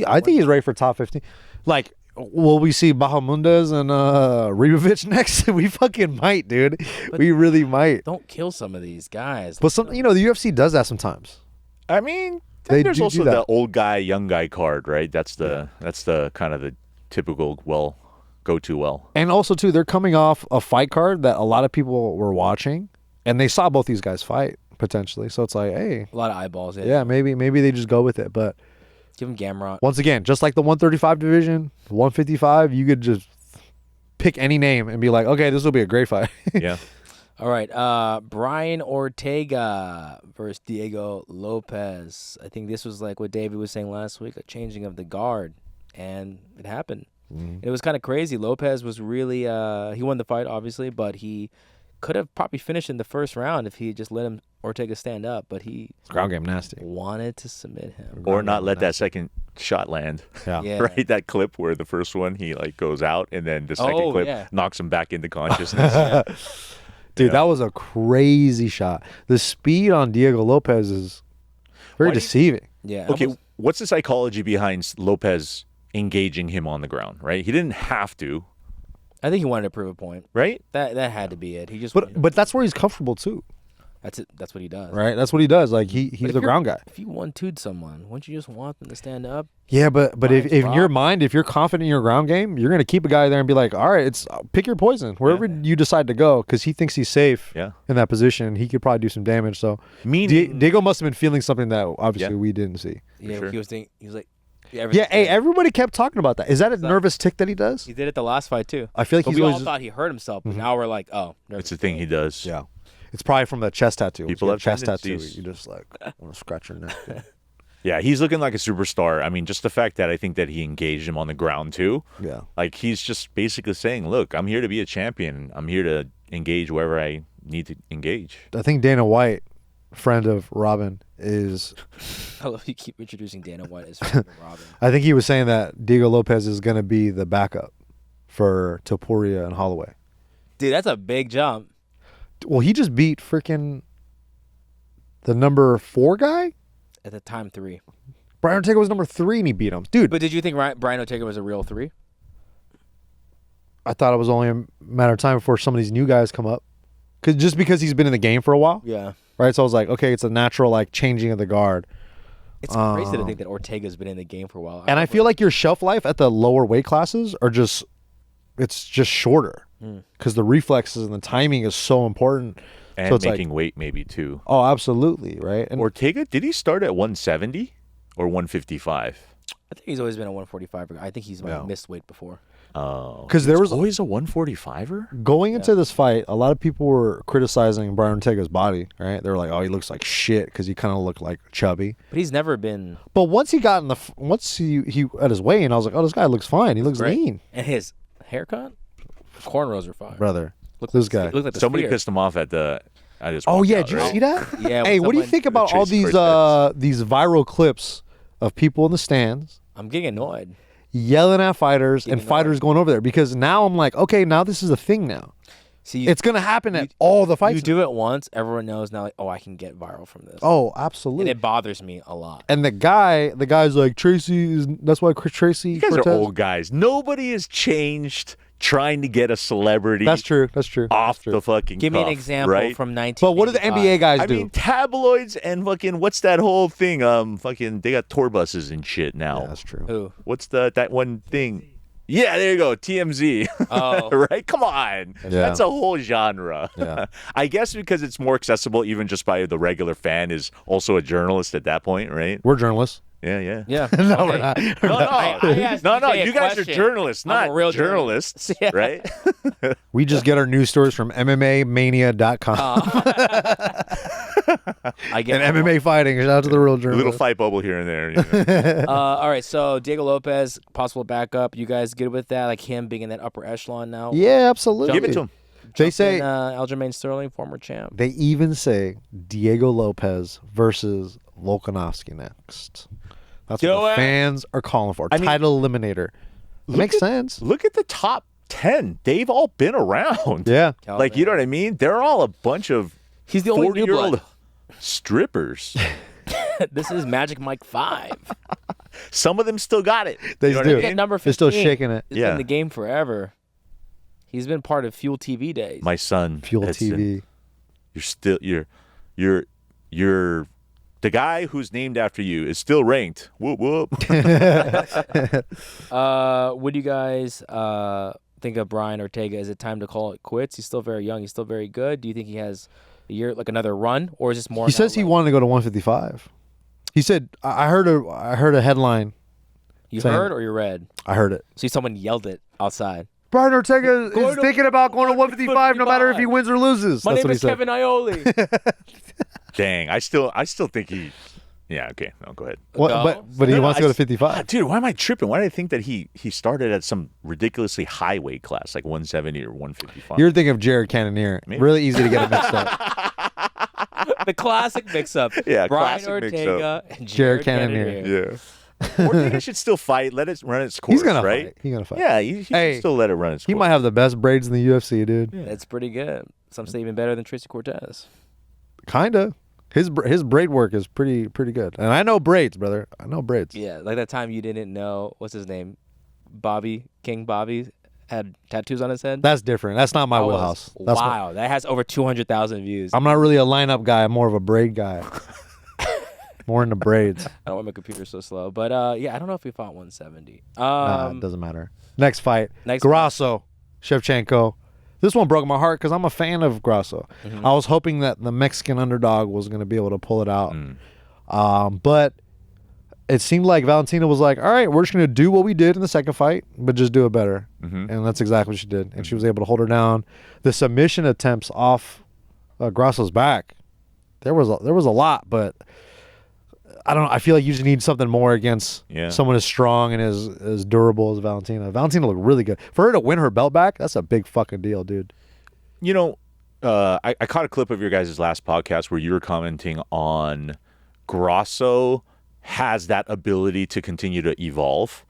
I think he's ready for top 15. Like, will we see Bahamundes and Ribovich next? We fucking might, dude. We really might. Don't kill some of these guys. But some, the UFC does that sometimes. I mean, They there's do also that. the old guy, young guy card, right? That's the kind of the typical go too well. And also, too, they're coming off a fight card that a lot of people were watching, and they saw both these guys fight potentially. So it's like, hey, A lot of eyeballs. yeah, maybe they just go with it. But Give him Gamrot. once again, just like the 135 division, 155, you could just pick any name and be like, okay, this will be a great fight. Yeah. All right. Brian Ortega versus Diego Lopes. I think this was like what David was saying last week, a changing of the guard, and it happened. It was kind of crazy. Lopez was really he won the fight, obviously, but he could have probably finished in the first round if he just let him Ortega stand up, but he Ground game nasty. wanted to submit him. Or not let that second shot land. Yeah. Yeah. Right? That clip where the first one, he like goes out and then the second clip yeah. knocks him back into consciousness. Dude, Yeah. that was a crazy shot. The speed on Diego Lopez is very Why do you- deceiving. Yeah. Okay, almost- what's the psychology behind Lopez engaging him on the ground, right? He didn't have to, I think he wanted to prove a point. right? That had to be it. He just But that's where he's comfortable too, that's it. That's what he does. right? That's what he does. Like he's But if the you're- ground guy. If you 1-2'd someone, wouldn't you just want them to stand up? Yeah, but if Mine's in your Rob. mind, if you're confident in your ground game, you're gonna keep a guy there and be like, all right, it's pick your poison wherever you decide to go, because he thinks he's safe Yeah. in that position. He could probably do some damage. So Meaning, Diego must have been feeling something that obviously Yeah. we didn't see. Yeah. sure. He was like, Yeah, hey, everybody kept talking about that. Is that a nervous tick that he does? he did it the last fight too. I feel like But he's we all always thought he hurt himself, but now we're like, oh, it's a thing he does. yeah. It's probably from the chest tattoo. Once People you have get a chest tattoo. tendencies. You just like want to scratch your neck. Yeah. Yeah, he's looking like a superstar. I mean, just the fact that I think that he engaged him on the ground too. Yeah. Like he's just basically saying, look, I'm here to be a champion. I'm here to engage wherever I need to engage. I think Dana White, friend of Robin, is. I love you keep introducing Dana White as friend of Robin. I think he was saying that Diego Lopez is going to be the backup for Topuria and Holloway. Dude, that's a big jump. Well, he just beat freaking the number 4 guy. At the time 3. Brian Ortega was number 3 and he beat him. Dude, But did you think Brian Ortega was a real 3? I thought it was only a matter of time before some of these new guys come up. Just because he's been in the game for a while, Yeah. right? So I was like, okay, it's a natural like changing of the guard. It's crazy to think that Ortega's been in the game for a while. And I feel like your shelf life at the lower weight classes are just shorter because the reflexes and the timing is so important. And So it's making weight maybe too. Oh, absolutely, right? And Ortega, did he start at 170 or 155? I think he's always been a 145. I think he's missed weight before. Oh, 'Cause there was- always a 145er. going into this fight, a lot of people were criticizing Brian Ortega's body, right? They were like, "Oh, he looks like shit" because he kind of looked like chubby. But he's never been But once he got in once he at his weigh-in, I was like, "Oh, this guy looks fine. He looks great. lean, And his haircut? Cornrows are fine. brother." Look this like, guy. Look like the Somebody sphere. pissed him off at his Oh yeah, walkout, did you right? see that? Yeah, Hey, when what do you someone- think about all Chase these Cortez. these viral clips of people in the stands I'm getting annoyed. yelling at fighters and Getting fighters annoyed. going over there? Because now I'm like, okay, now this is a thing now. See, It's gonna happen at all the fights. you do it once, everyone knows now, like, oh, I can get viral from this. Oh, And absolutely. it bothers me a lot. And the guy's like, Tracy is. That's why Tracy. You guys Cortez. are old guys. Nobody has changed trying to get a celebrity That's true. That's true. off That's true. the fucking Give me an cuff, example right? from 19. But what do the NBA guys I do? mean, tabloids and fucking what's that whole thing? Fucking they got tour buses and shit now. Yeah, that's true. Who? What's that one thing? Yeah, there you go, TMZ. Oh. Right? Come on. Yeah. That's a whole genre. Yeah. I guess because it's more accessible even just by the regular fan is also a journalist at that point, right? We're journalists. Yeah, yeah. Yeah. No, we're not. No, no, I asked no, no. DJ a You guys are question. journalists, I'm a not real journalists, Yeah. right? We just get our news stories from MMAmania.com I get and MMA fighting. Shout out to the real A little journalists. fight bubble here and there. You know. All right, so Diego Lopez, possible backup. You guys good with that? Like him being in that upper echelon now? Yeah, absolutely. Give it to him. They say Aljamain Sterling, former champ. they even say Diego Lopez versus Volkanovski next. That's Do what the it. fans are calling for. I mean, Title eliminator. It makes at- sense. Look at the top 10. They've all been around. Yeah. Like, you know what I mean? They're all a bunch of He's the only new 40-year-old blood. strippers. This is Magic Mike 5. Some of them still got it. They You know what do. I Look at mean? number 15. They're still shaking it. He's Yeah. been in the game forever. He's been part of Fuel TV days. My son. Fuel Edson, TV. You're still you're the guy who's named after you is still ranked. Whoop whoop. Would you guys think of Brian Ortega? Is it time to call it quits? He's still very young. He's still very good. Do you think he has a year, like another run, or is this more? He says he wanted to go to 155. He said, I heard a headline. You saying, heard or you read? I heard it. See, someone yelled it outside. Brian Ortega is thinking about going to 155 no matter if he wins or loses. My That's name what he is said. Kevin Iole. Dang, I still think he. Yeah, okay. No, go ahead. What, No. but he No, wants to go to Ah, 55. dude, why am I tripping? Why did I think that he started at some ridiculously high weight class, like 170 or 155? You're thinking of Jared Cannonier. Maybe. Really easy to get it mixed up. The classic mix-up. Yeah, Brian classic Ortega mix-up. and Jared Jared Cannonier. Cannonier. Yeah. Ortega should still fight. Let it run its course. He's gonna right? fight. He's gonna fight. Yeah, he Hey, should still let it run its course. He might have the best braids in the UFC, dude. That's pretty good. Some say even better than Tracy Cortez. Kinda. His braid work is pretty good. And I know braids, brother. I know braids. Yeah, like that time you didn't know, what's his name? King Bobby had tattoos on his head. That's different. That's not my That was wheelhouse. That's wow, that has over 200,000 views. I'm not really a lineup guy. I'm more of a braid guy. More into braids. I don't want my computer so slow. But yeah, I don't know if he fought 170. Nah, it doesn't matter. Next fight. Next Grasso, Shevchenko. This one broke my heart because I'm a fan of Grasso. Mm-hmm. I was hoping that the Mexican underdog was going to be able to pull it out. But it seemed like Valentina was like, all right, we're just going to do what we did in the second fight, but just do it better. And that's exactly what she did. And she was able to hold her down. The submission attempts off Grasso's back, there was a lot, but I don't know. I feel like you just need something more against someone as strong and as durable as Valentina. Valentina looked really good. For her to win her belt back, that's a big fucking deal, dude. You know, I caught a clip of your guys' last podcast where you were commenting on Grasso has that ability to continue to evolve.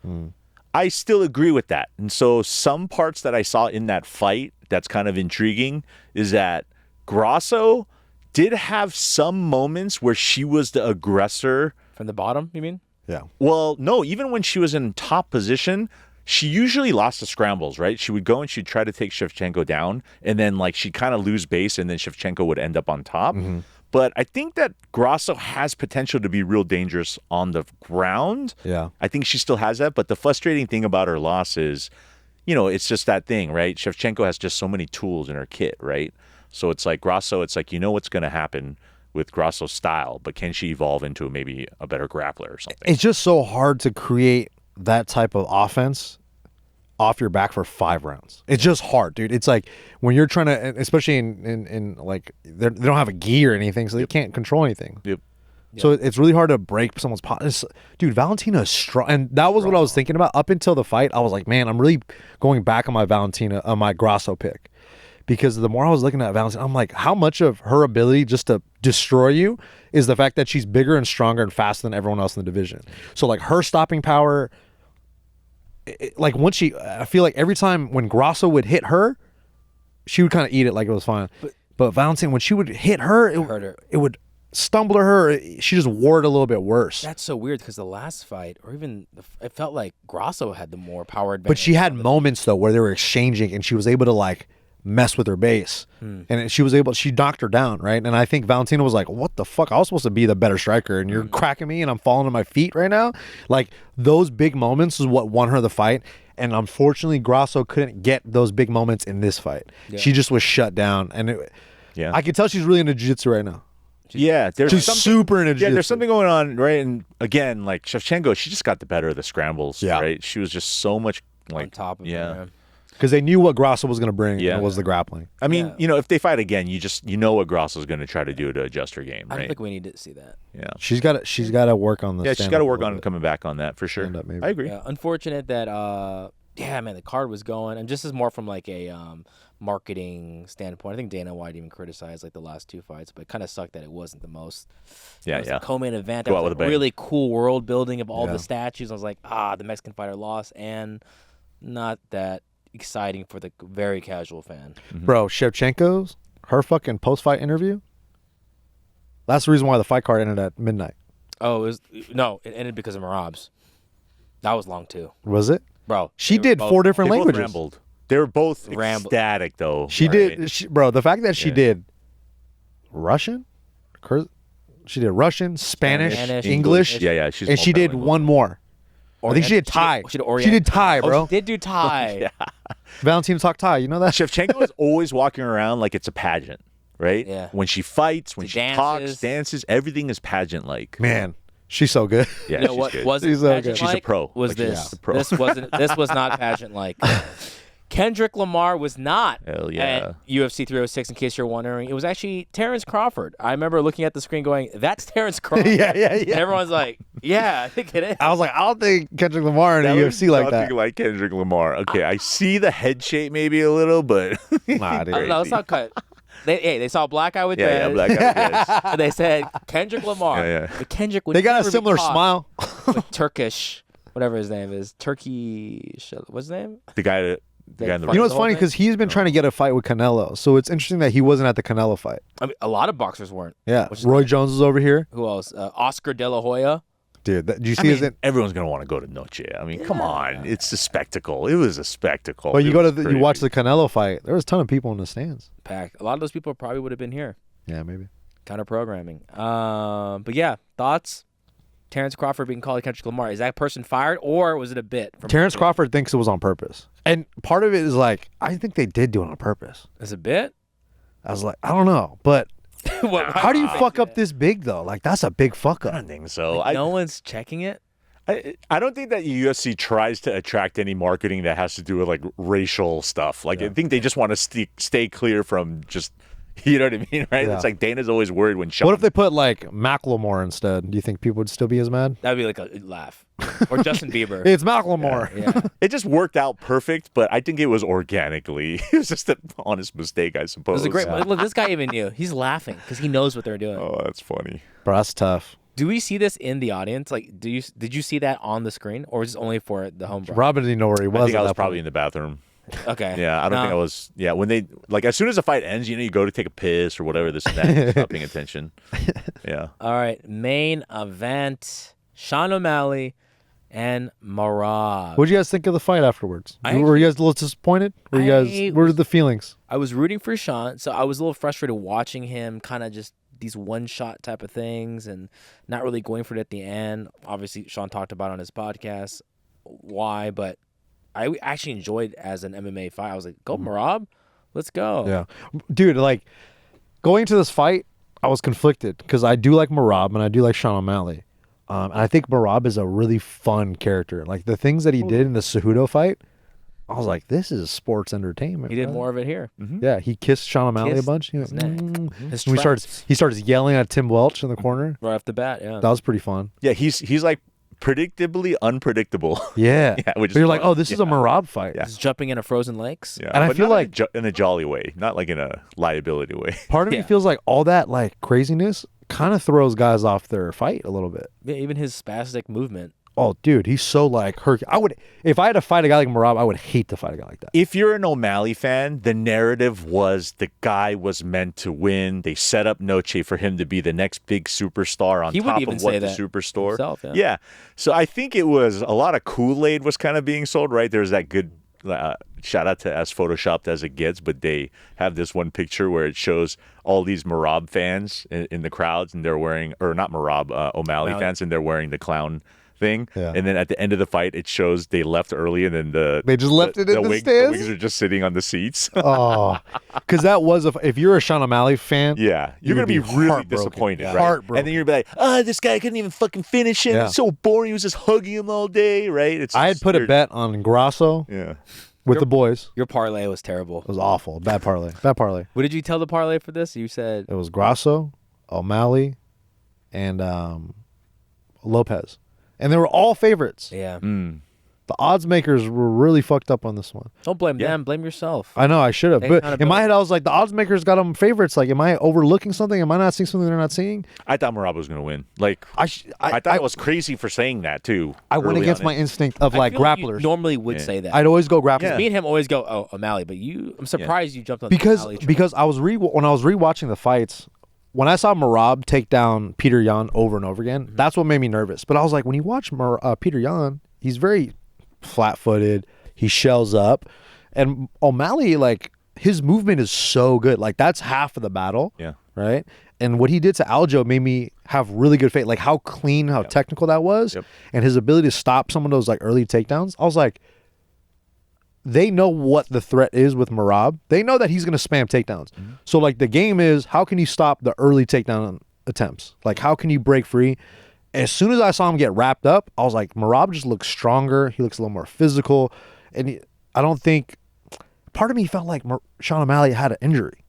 I still agree with that. And so some parts that I saw in that fight that's kind of intriguing is that Grasso did have some moments where she was the aggressor. From the bottom, you mean? Yeah. Well, no, even when she was in top position, she usually lost the scrambles, right? She would go and she'd try to take Shevchenko down, and then like she'd kind of lose base, and then Shevchenko would end up on top. But I think that Grasso has potential to be real dangerous on the ground. Yeah. I think she still has that. But the frustrating thing about her loss is, you know, it's just that thing, right? Shevchenko has just so many tools in her kit, right? So it's like Grasso, it's like, you know what's going to happen with Grasso's style, but can she evolve into maybe a better grappler or something? It's just so hard to create that type of offense off your back for 5 rounds. It's just hard, dude. It's like when you're trying to, especially in like, they don't have a gi or anything, so they can't control anything. So it's really hard to break someone's pot. Dude, Valentina is strong. And that was what I was thinking about. Up until the fight, I was like, man, I'm really going back on my Grasso pick. Because the more I was looking at Valentina, I'm like, how much of her ability just to destroy you is the fact that she's bigger and stronger and faster than everyone else in the division. So like her stopping power, like once I feel like every time when Grasso would hit her, she would kind of eat it like it was fine. But Valentina, when she would hit her, it would stumble to her. She just wore it a little bit worse. That's so weird because the last fight, or even it felt like Grasso had the more power advantage. But she had moments though where they were exchanging and she was able to like mess with her base, and she knocked her down, right? And I think Valentina was like, what the fuck, I was supposed to be the better striker and you're cracking me and I'm falling to my feet right now. Like those big moments is what won her the fight, and unfortunately Grasso couldn't get those big moments in this fight. She just was shut down, and I could tell she's really into jiu-jitsu right now. She's super into jiu-jitsu. Yeah, there's something going on, right? And again, like Shevchenko, she just got the better of the scrambles, right? She was just so much like on top of it, man. Because they knew what Grasso was going to bring, and it was the grappling. I mean, you know, if they fight again, you know what Grasso's going to try to do to adjust her game, right? I don't think we need to see that. Yeah, she's got to work on the. Yeah, she's got to work on coming back on that for sure. Maybe. I agree. Yeah, unfortunate that man, the card was going, and just as more from like a marketing standpoint. I think Dana White even criticized like the last 2 fights, but it kind of sucked that it wasn't the most. Yeah, the co-main event. Go That out was with like a bang. really cool world building of all the statues. I was like, the Mexican fighter lost, and not that exciting for the very casual fan. Bro, Shevchenko's, her fucking post-fight interview, that's the reason why the fight card ended at midnight. Oh, it ended because of Merab's. That was long too. Was it? Bro, She did 4 different They both languages. rambled. They were both ecstatic, though. She did, bro, the fact that she did Russian? She did Russian, Spanish, English. Yeah, she's and she did one more. I think she did Thai. She did Thai, bro. Oh, she did do Thai. Valentina talk Thai. You know that? Shevchenko is always walking around like it's a pageant, right? Yeah. When she fights, when she talks, dances. dances, everything is pageant-like. Man, she's so good. Yeah, You know she's what good. wasn't She's so good. pageant She's a like? pro. Was Like, this? she's a pro. This wasn't. This was not pageant like. Kendrick Lamar was not Hell yeah. at UFC 306. In case you're wondering, it was actually Terrence Crawford. I remember looking at the screen, going, "That's Terrence Crawford." yeah. And everyone's like, "Yeah, I think it is." I was like, I don't think Kendrick Lamar in a That was UFC like nothing that. like Kendrick Lamar. Okay, I see the head shape maybe a little, but Nah, dude. No, it's not cut. They saw a black guy with yeah, dreads. black guy. And they said Kendrick Lamar. Yeah. But Kendrick would They got never a similar be caught smile. with Turkish, whatever his name is. What's his name? The guy in the You You know The what's whole funny? thing? Because he's been trying to get a fight with Canelo, so it's interesting that he wasn't at the Canelo fight. I mean, a lot of boxers weren't. Yeah, Which is Roy nice. Jones is over here, Who else? Oscar De La Hoya. dude. Did you I see mean, his? everyone's gonna want to go to Noche. I mean, come on, it's a spectacle. It was a spectacle. But you It go to was you watch crazy. the Canelo fight. There was a ton of people in the stands. Packed. A lot of those people probably would have been here. Yeah, maybe. Kind of programming. But yeah, thoughts? Terrence Crawford being called Kendrick Lamar. Is that person fired or was it a bit? From Terrence Crawford thinks it was on purpose, and part of it is like I think they did do it on purpose. Is it a bit? I was like, I don't know, but how do you Why- fuck up this big though? Like that's a big fuck I up. don't think so. no one's checking it. I don't think that UFC tries to attract any marketing that has to do with like racial stuff. Like I think they just want to stay clear from just, you know what I mean, right? Yeah. It's like Dana's always worried when Sean. What if they put like Macklemore instead? Do you think people would still be as mad? That'd be like a laugh. Or Justin Bieber. It's Macklemore. Yeah. It just worked out perfect, but I think it was organically. It was just an honest mistake, I It suppose. was a great. Look, this guy even knew. He's laughing because he knows what they're doing. Oh, that's funny. Bro, that's tough. Do we see this in the audience? Like, did you see that on the screen, or was this only for the home? Robin didn't know where he was. I think at I was that probably point. in the bathroom. Okay. Yeah, I don't think I was. Yeah, when they like as soon as the fight ends, you go to take a piss or whatever, this and that. Stop paying attention. Yeah. All right. Main event: Sean O'Malley and Merab. What did you guys think of the fight afterwards? I Were you guys a little disappointed? Were you guys? What were the feelings? I was rooting for Sean, so I was a little frustrated watching him kind of just these one-shot type of things and not really going for it at the end. Obviously, Sean talked about on his podcast why, but I actually enjoyed as an MMA fight. I was like, go Merab, let's go. Yeah, dude. Like going to this fight, I was conflicted because I do like Merab and I do like Sean O'Malley. And I think Merab is a really fun character. Like the things that he did in the Cejudo fight, I was like, this is sports entertainment. He did bro. more of it here. Yeah, he kissed Sean O'Malley Kissed a bunch. He went, his neck. His And traps. he starts yelling at Tim Welch in the corner. Right off the bat, yeah. That was pretty fun. Yeah, he's like predictably unpredictable. Yeah. Yeah, which is But you're like, fun. oh, this is a Merab fight. Yeah. He's jumping into frozen lakes. Yeah, And I but feel not like- in a jolly way, not like in a liability way. Part of me Yeah. feels like all that like craziness kind of throws guys off their fight a little bit. Yeah, even his spastic movement. Oh, dude, he's so like if I had to fight a guy like Merab, I would hate to fight a guy like that. If you're an O'Malley fan, the narrative was the guy was meant to win. They set up Noche for him to be the next big superstar on He would top even of what say the that superstar. himself, yeah. Yeah. So I think it was a lot of Kool-Aid was kind of being sold, right? There's that good shout out to as photoshopped as it gets, but they have this one picture where it shows all these Merab fans in the crowds, and they're wearing, or not Merab, O'Malley fans, and they're wearing the clown thing. Yeah. And then at the end of the fight, it shows they left early, and then They just left it in the The stands? wigs are just sitting on the seats. Oh, because that was if you're a Sean O'Malley fan, Yeah, you you're gonna would be really heartbroken. disappointed, Yeah. right? Heartbroken. And then you're gonna be like, this guy couldn't even fucking finish him. Yeah. It's so boring. He was just hugging him all day, right? It's I had just put a weird. bet on Grasso Yeah, with the boys. Your parlay was terrible. It was awful. Bad parlay. Bad parlay. What did you tell the parlay for this? You said It was Grasso, O'Malley, and Lopes, and they were all favorites. yeah. The odds makers were really fucked up on this one. Don't blame them. Blame yourself. I know I should have, Take but in my accountability. head I was like, the odds makers got them favorites. Like, am I overlooking something? Am I not seeing something they're not seeing? I thought Merab was gonna win. Like, I I thought it was crazy for saying that too. I went early against on my in- instinct of I like feel you grapplers. normally would Yeah. say that. I'd always go grapplers. Yeah. Me and him always go, oh, O'Malley, but I'm surprised you jumped on the because O'Malley train. because I was when I was rewatching the fights, when I saw Merab take down Peter Yan over and over again, that's what made me nervous. But I was like, when you watch Peter Yan, he's very flat-footed. He shells up, and O'Malley, like, his movement is so good. Like, that's half of the battle. Yeah. Right. And what he did to Aljo made me have really good faith. Like how clean, how technical that was, Yep. and his ability to stop some of those like early takedowns. I was like, they know what the threat is with Merab. They know that he's going to spam takedowns. So, like, the game is, how can you stop the early takedown attempts? Like, how can you break free? As soon as I saw him get wrapped up, I was like, Merab just looks stronger. He looks a little more physical. And I don't think, part of me felt like Sean O'Malley had an injury.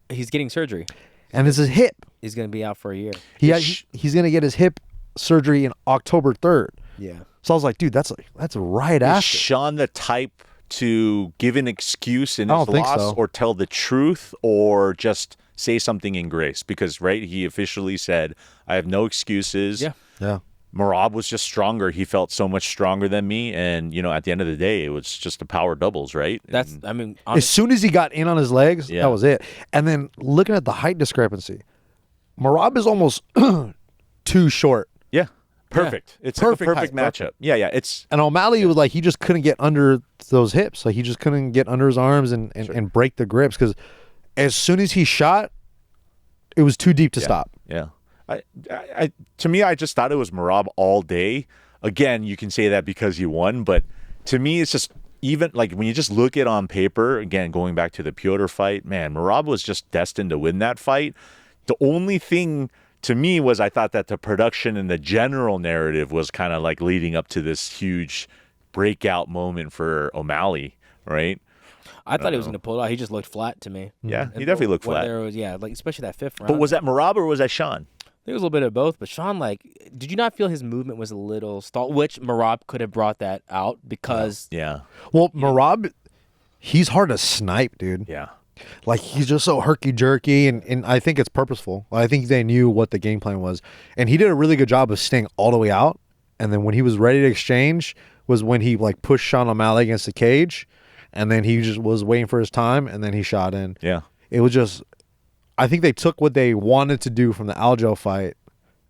He's getting surgery. And it's his hip. He's going to be out for a year. He's going to get his hip surgery in October 3rd. Yeah. So I was like, dude, that's right Is after. Sean the type to give an excuse in I his don't think loss so. or tell the truth or just say something in grace? Because, right, he officially said, I have no excuses. Yeah. Yeah. Merab was just stronger. He felt so much stronger than me. And, at the end of the day, it was just a power doubles, right? That's, I mean, As soon as he got in on his legs, Yeah. that was it. And then looking at the height discrepancy, Merab is almost too short. Yeah. Perfect. It's Perfect like a perfect height, matchup. Yeah, yeah. It's And O'Malley was like, he just couldn't get under those hips. Like, he just couldn't get under his arms and break the grips. Because as soon as he shot, it was too deep to stop. Yeah. To me, I just thought it was Merab all day. Again, you can say that because he won, but to me, it's just even like when you just look at on paper, again, going back to the Piotr fight, man, Merab was just destined to win that fight. The only thing to me was I thought that the production and the general narrative was kind of like leading up to this huge breakout moment for O'Malley, right? I thought he was going to pull it out. He just looked flat to me. Yeah, he definitely looked flat. There was, like especially that fifth round. But was that Merab or was that Sean? There was a little bit of both, but Sean, like, did you not feel his movement was a little stalled? Which Merab could have brought that out because Yeah. Well, Merab, he's hard to snipe, dude. Yeah. Like, he's just so herky-jerky, and I think it's purposeful. I think they knew what the game plan was. And he did a really good job of staying all the way out. And then when he was ready to exchange was when he, like, pushed Sean O'Malley against the cage. And then he just was waiting for his time, and then he shot in. Yeah. It was just, I think they took what they wanted to do from the Aljo fight,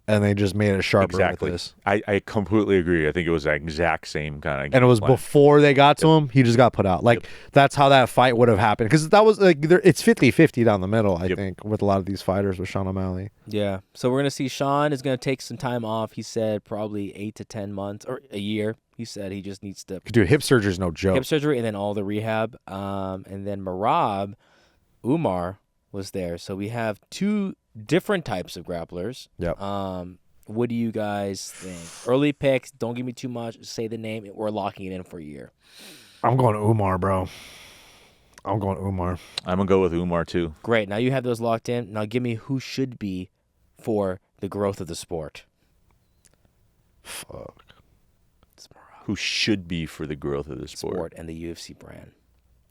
and they just made it sharper Exactly. with this. I completely agree. I think it was the exact same kind of And it was plan. before they got to him, he just got put out. Like, that's how that fight would have happened. Because that was, like, it's 50-50 down the middle, I think, with a lot of these fighters with Sean O'Malley. Yeah. So we're going to see Sean is going to take some time off. He said probably 8 to 10 months or a year. He said he just needs to Dude, hip surgery is no joke. hip surgery and then all the rehab. And then Merab, Umar was there. So we have two different types of grapplers. Yep. What do you guys think? Early picks, don't give me too much. Say the name. We're locking it in for a year. I'm going Umar, bro. I'm going Umar. I'm going to go with Umar, too. Great. Now you have those locked in. Now give me who should be for the growth of the sport. Fuck. It's Merab. Who should be for the growth of the sport? And the UFC brand.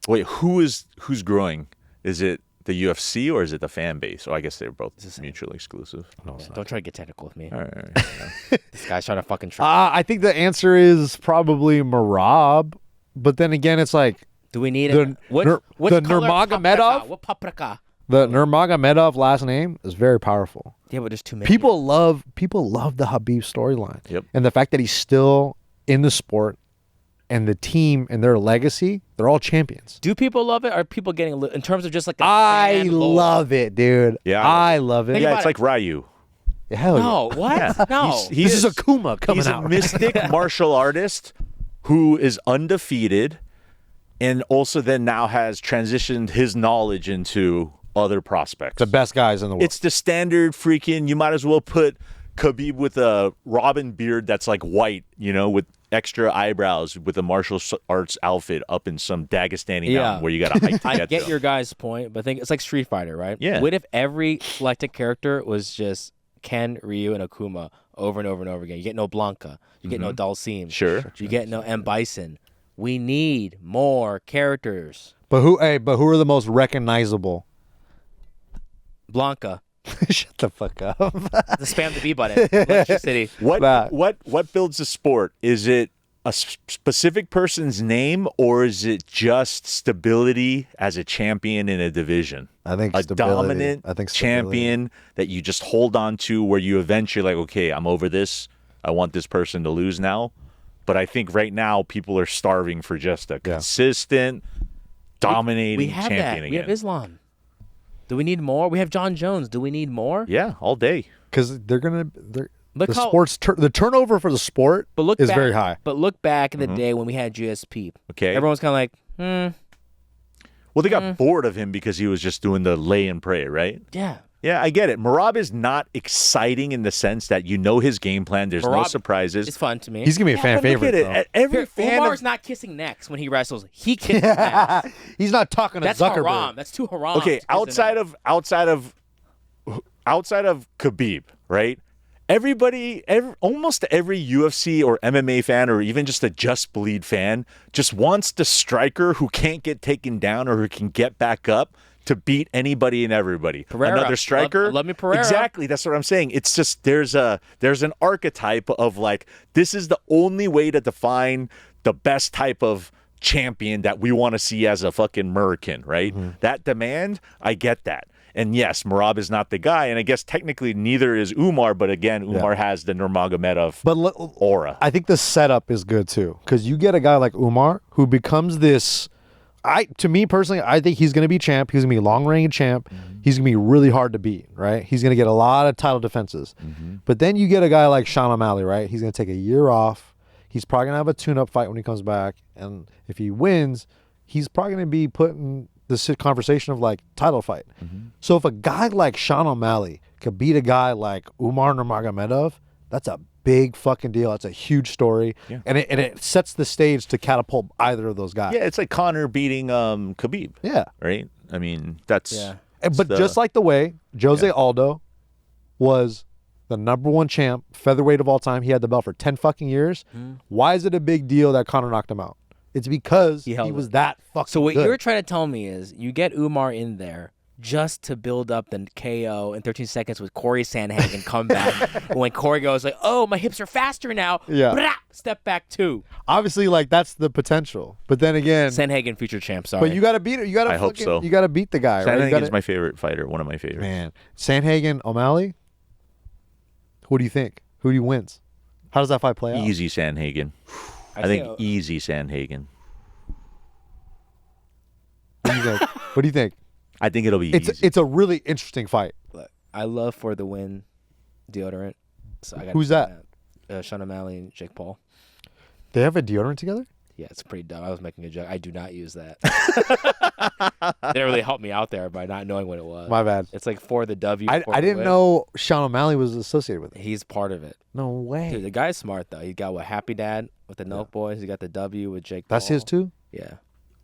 Wait, who's growing? Is it the UFC or is it the fan base? Oh, I guess they're both mutually exclusive. No, it's Yeah, not. don't try to get technical with me. All right. This guy's trying to fucking trick. I think the answer is probably Merab. But then again, it's like Do we need the what Nur- what the color Nurmagomedov? paprika? What paprika? the Nurmagomedov last name is very powerful. Yeah, but there's too many. People love the Habib storyline. Yep. And the fact that he's still in the sport and the team and their legacy, they're all champions. Do people love it? Are people getting a little, in terms of just like the I fan lore? love it, dude. Yeah, I love it. Think Yeah, about it's like Ryu. Hell No, what? No. This is Akuma coming He's out. a mystic martial artist who is undefeated and also then now has transitioned his knowledge into other prospects. The best guys in the world. It's the standard freaking, you might as well put Khabib with a Robin beard that's like white, with extra eyebrows with a martial arts outfit up in some Dagestani mountain where you got to hike to I get get there. your guys' point, but I think it's like Street Fighter, right? Yeah. What if every selected character was just Ken, Ryu, and Akuma over and over and over again? You get no Blanca. You get no Dalsim. Sure. You get no M. Bison. We need more characters. But who are the most recognizable? Blanca. Shut the fuck up. The spam the B button. Leicester City. What builds a sport? Is it a specific person's name or is it just stability as a champion in a division? I think a stability. dominant I think stability. champion that you just hold on to where you eventually like, okay, I'm over this. I want this person to lose now. But I think right now people are starving for just a consistent, dominating We have champion that. again. We have Islam. Do we need more? We have John Jones. Do we need more? Yeah, all day. Because Look The how, sports the turnover for the sport but look is back, very high. But look back in the day when we had GSP. Okay. Everyone's kind of like, Well, they got bored of him because he was just doing the lay and pray, right? yeah. Yeah, I get it. Merab is not exciting in the sense that you know his game plan. There's no Merab surprises. It's fun to me. He's gonna be a fan But look favorite. at it. Every Here, fan Umar's of, not kissing necks when he wrestles. He kisses necks. He's not talking to That's Zuckerberg. haram. That's too haram. okay, to kiss a outside of Khabib, right? Almost every UFC or MMA fan, or even just a Just Bleed fan, just wants the striker who can't get taken down or who can get back up to beat anybody and everybody. Pereira. Another striker. Love me Pereira. Exactly. That's what I'm saying. It's just there's an archetype of like, this is the only way to define the best type of champion that we want to see as a fucking American, right? That demand, I get that. And yes, Merab is not the guy, and I guess technically neither is Umar, but again, Umar has the Nurmagomedov aura. I think the setup is good too, because you get a guy like Umar who becomes this. To me personally, I think he's going to be champ. He's going to be long reigning champ. He's going to be really hard to beat, right? He's going to get a lot of title defenses. But then you get a guy like Sean O'Malley, right? He's going to take a year off. He's probably going to have a tune-up fight when he comes back, and if he wins, he's probably going to be put in this conversation of like title fight. So if a guy like Sean O'Malley could beat a guy like Umar Nurmagomedov, that's a big fucking deal. That's a huge story, and it sets the stage to catapult either of those guys. Yeah, it's like Conor beating Khabib. Yeah, Right? I mean, that's... Yeah. but just like the way Jose Aldo was the #1 champ, featherweight of all time, he had the belt for 10 fucking years. Why is it a big deal that Conor knocked him out? It's because he was that fucking So what good. you're trying to tell me is you get Umar in there just to build up the KO in 13 seconds with Corey Sandhagen come back. When Corey goes like, oh, my hips are faster now. Yeah. Brah, step back 2. Obviously, like that's the potential. But then again, Sandhagen future champ, sorry. but you got to beat it. You got to. I hope so. You got to beat the guy. Right? Sandhagen is my favorite fighter, one of my favorites. Man, Sandhagen, O'Malley. Who do you think? Who do you wins? How does that fight play out? Easy Sandhagen. I think easy Sandhagen. What do you think? What do you think? I think it'll be easy. It's a really interesting fight. Look, I love for the win deodorant. So I got Who's that? Sean O'Malley and Jake Paul. They have a deodorant together? Yeah, it's pretty dumb. I was making a joke. I do not use that. They didn't really help me out there by not knowing what it was. My bad. It's like for the W. I didn't know Sean O'Malley was associated with it. He's part of it. No way. Dude, the guy's smart though. He got what Happy Dad with the Nelk Boys. He got the W with Jake Paul. That's his too? Yeah.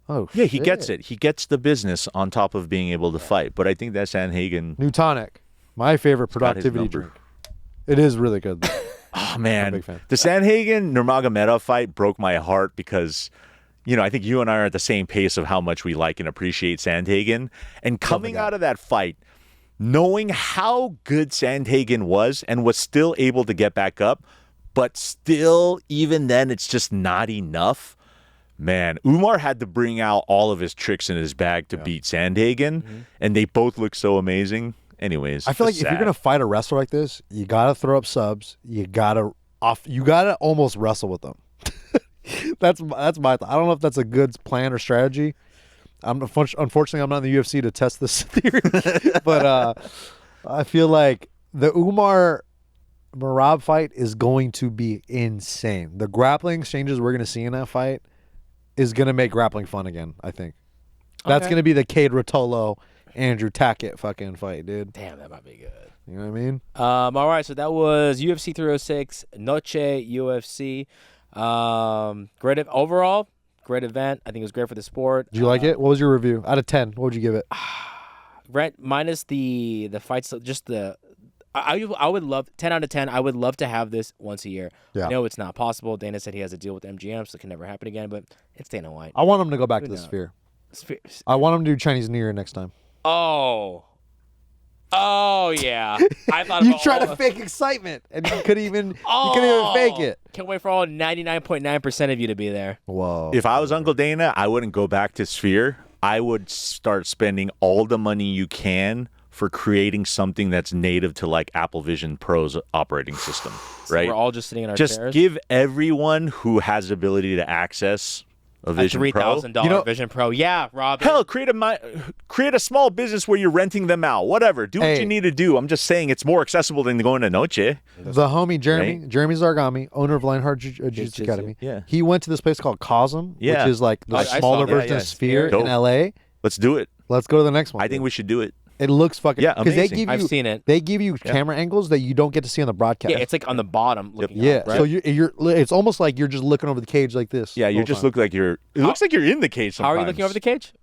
Oh, Yeah, he shit. gets it. He gets the business on top of being able to fight. But I think that Sandhagen... New Tonic. My favorite got his productivity number. drink. It is really good. Oh, man. big fan. The Sandhagen-Nurmagomedov fight broke my heart because, you know, I think you and I are at the same pace of how much we like and appreciate Sandhagen. And coming out of that fight, knowing how good Sandhagen was and was still able to get back up, but still, even then, it's just not enough. Man, Umar had to bring out all of his tricks in his bag to beat Sandhagen, and they both look so amazing. Anyways, I feel like it's if you're sad. gonna fight a wrestler like this, you gotta throw up subs. You gotta almost wrestle with them. that's my thought. I don't know if that's a good plan or strategy. Unfortunately I'm not in the UFC to test this theory, but I feel like the Umar Merab fight is going to be insane. The grappling exchanges we're gonna see in that fight is gonna make grappling fun again. I think that's gonna be the Cade Rotolo Andrew Tackett fucking fight, dude. Damn, that might be good. You know what I mean? All right, so that was UFC 306, Noche UFC. Overall, great event. I think it was great for the sport. Did you like it? What was your review? Out of 10, what would you give it? Minus the fights, just the. I would love 10 out of 10. I would love to have this once a year. Yeah. I know it's not possible. Dana said he has a deal with MGM, so it can never happen again. But it's Dana White. I want him to go back to Who the knows? Sphere. Sphere- I want him to do Chinese New Year next time. Oh yeah. I thought You about tried all- to fake excitement, and you couldn't even fake it. Can't wait for all 99.9% of you to be there. Whoa! If I was Uncle Dana, I wouldn't go back to Sphere. I would start spending all the money you can for creating something that's native to like Apple Vision Pro's operating system, right? We're all just sitting in our Just chairs. give everyone who has the ability to access A Vision Pro? $3,000 Vision Pro. Yeah, Robin. Hell, create a small business where you're renting them out. Whatever. Do what you need to do. I'm just saying it's more accessible than going to Noche. The homie Jeremy, Right? Jeremy Zargami, owner of Lionheart Jiu-Jitsu Academy. Yeah. He went to this place called CASUALS, Yeah. which is like the I saw smaller that. version Yeah, of Sphere Dope. in LA. Let's do it. Let's go to the next one. I think we should do it. It looks fucking because they amazing. give you. I've seen it. They give you camera angles that you don't get to see on the broadcast. Yeah, it's like on the bottom looking Yeah, up, right? so you're. It's almost like you're just looking over the cage like this. Yeah, the you whole just time. look like you're. It looks like you're in the cage How sometimes. are you looking over the cage?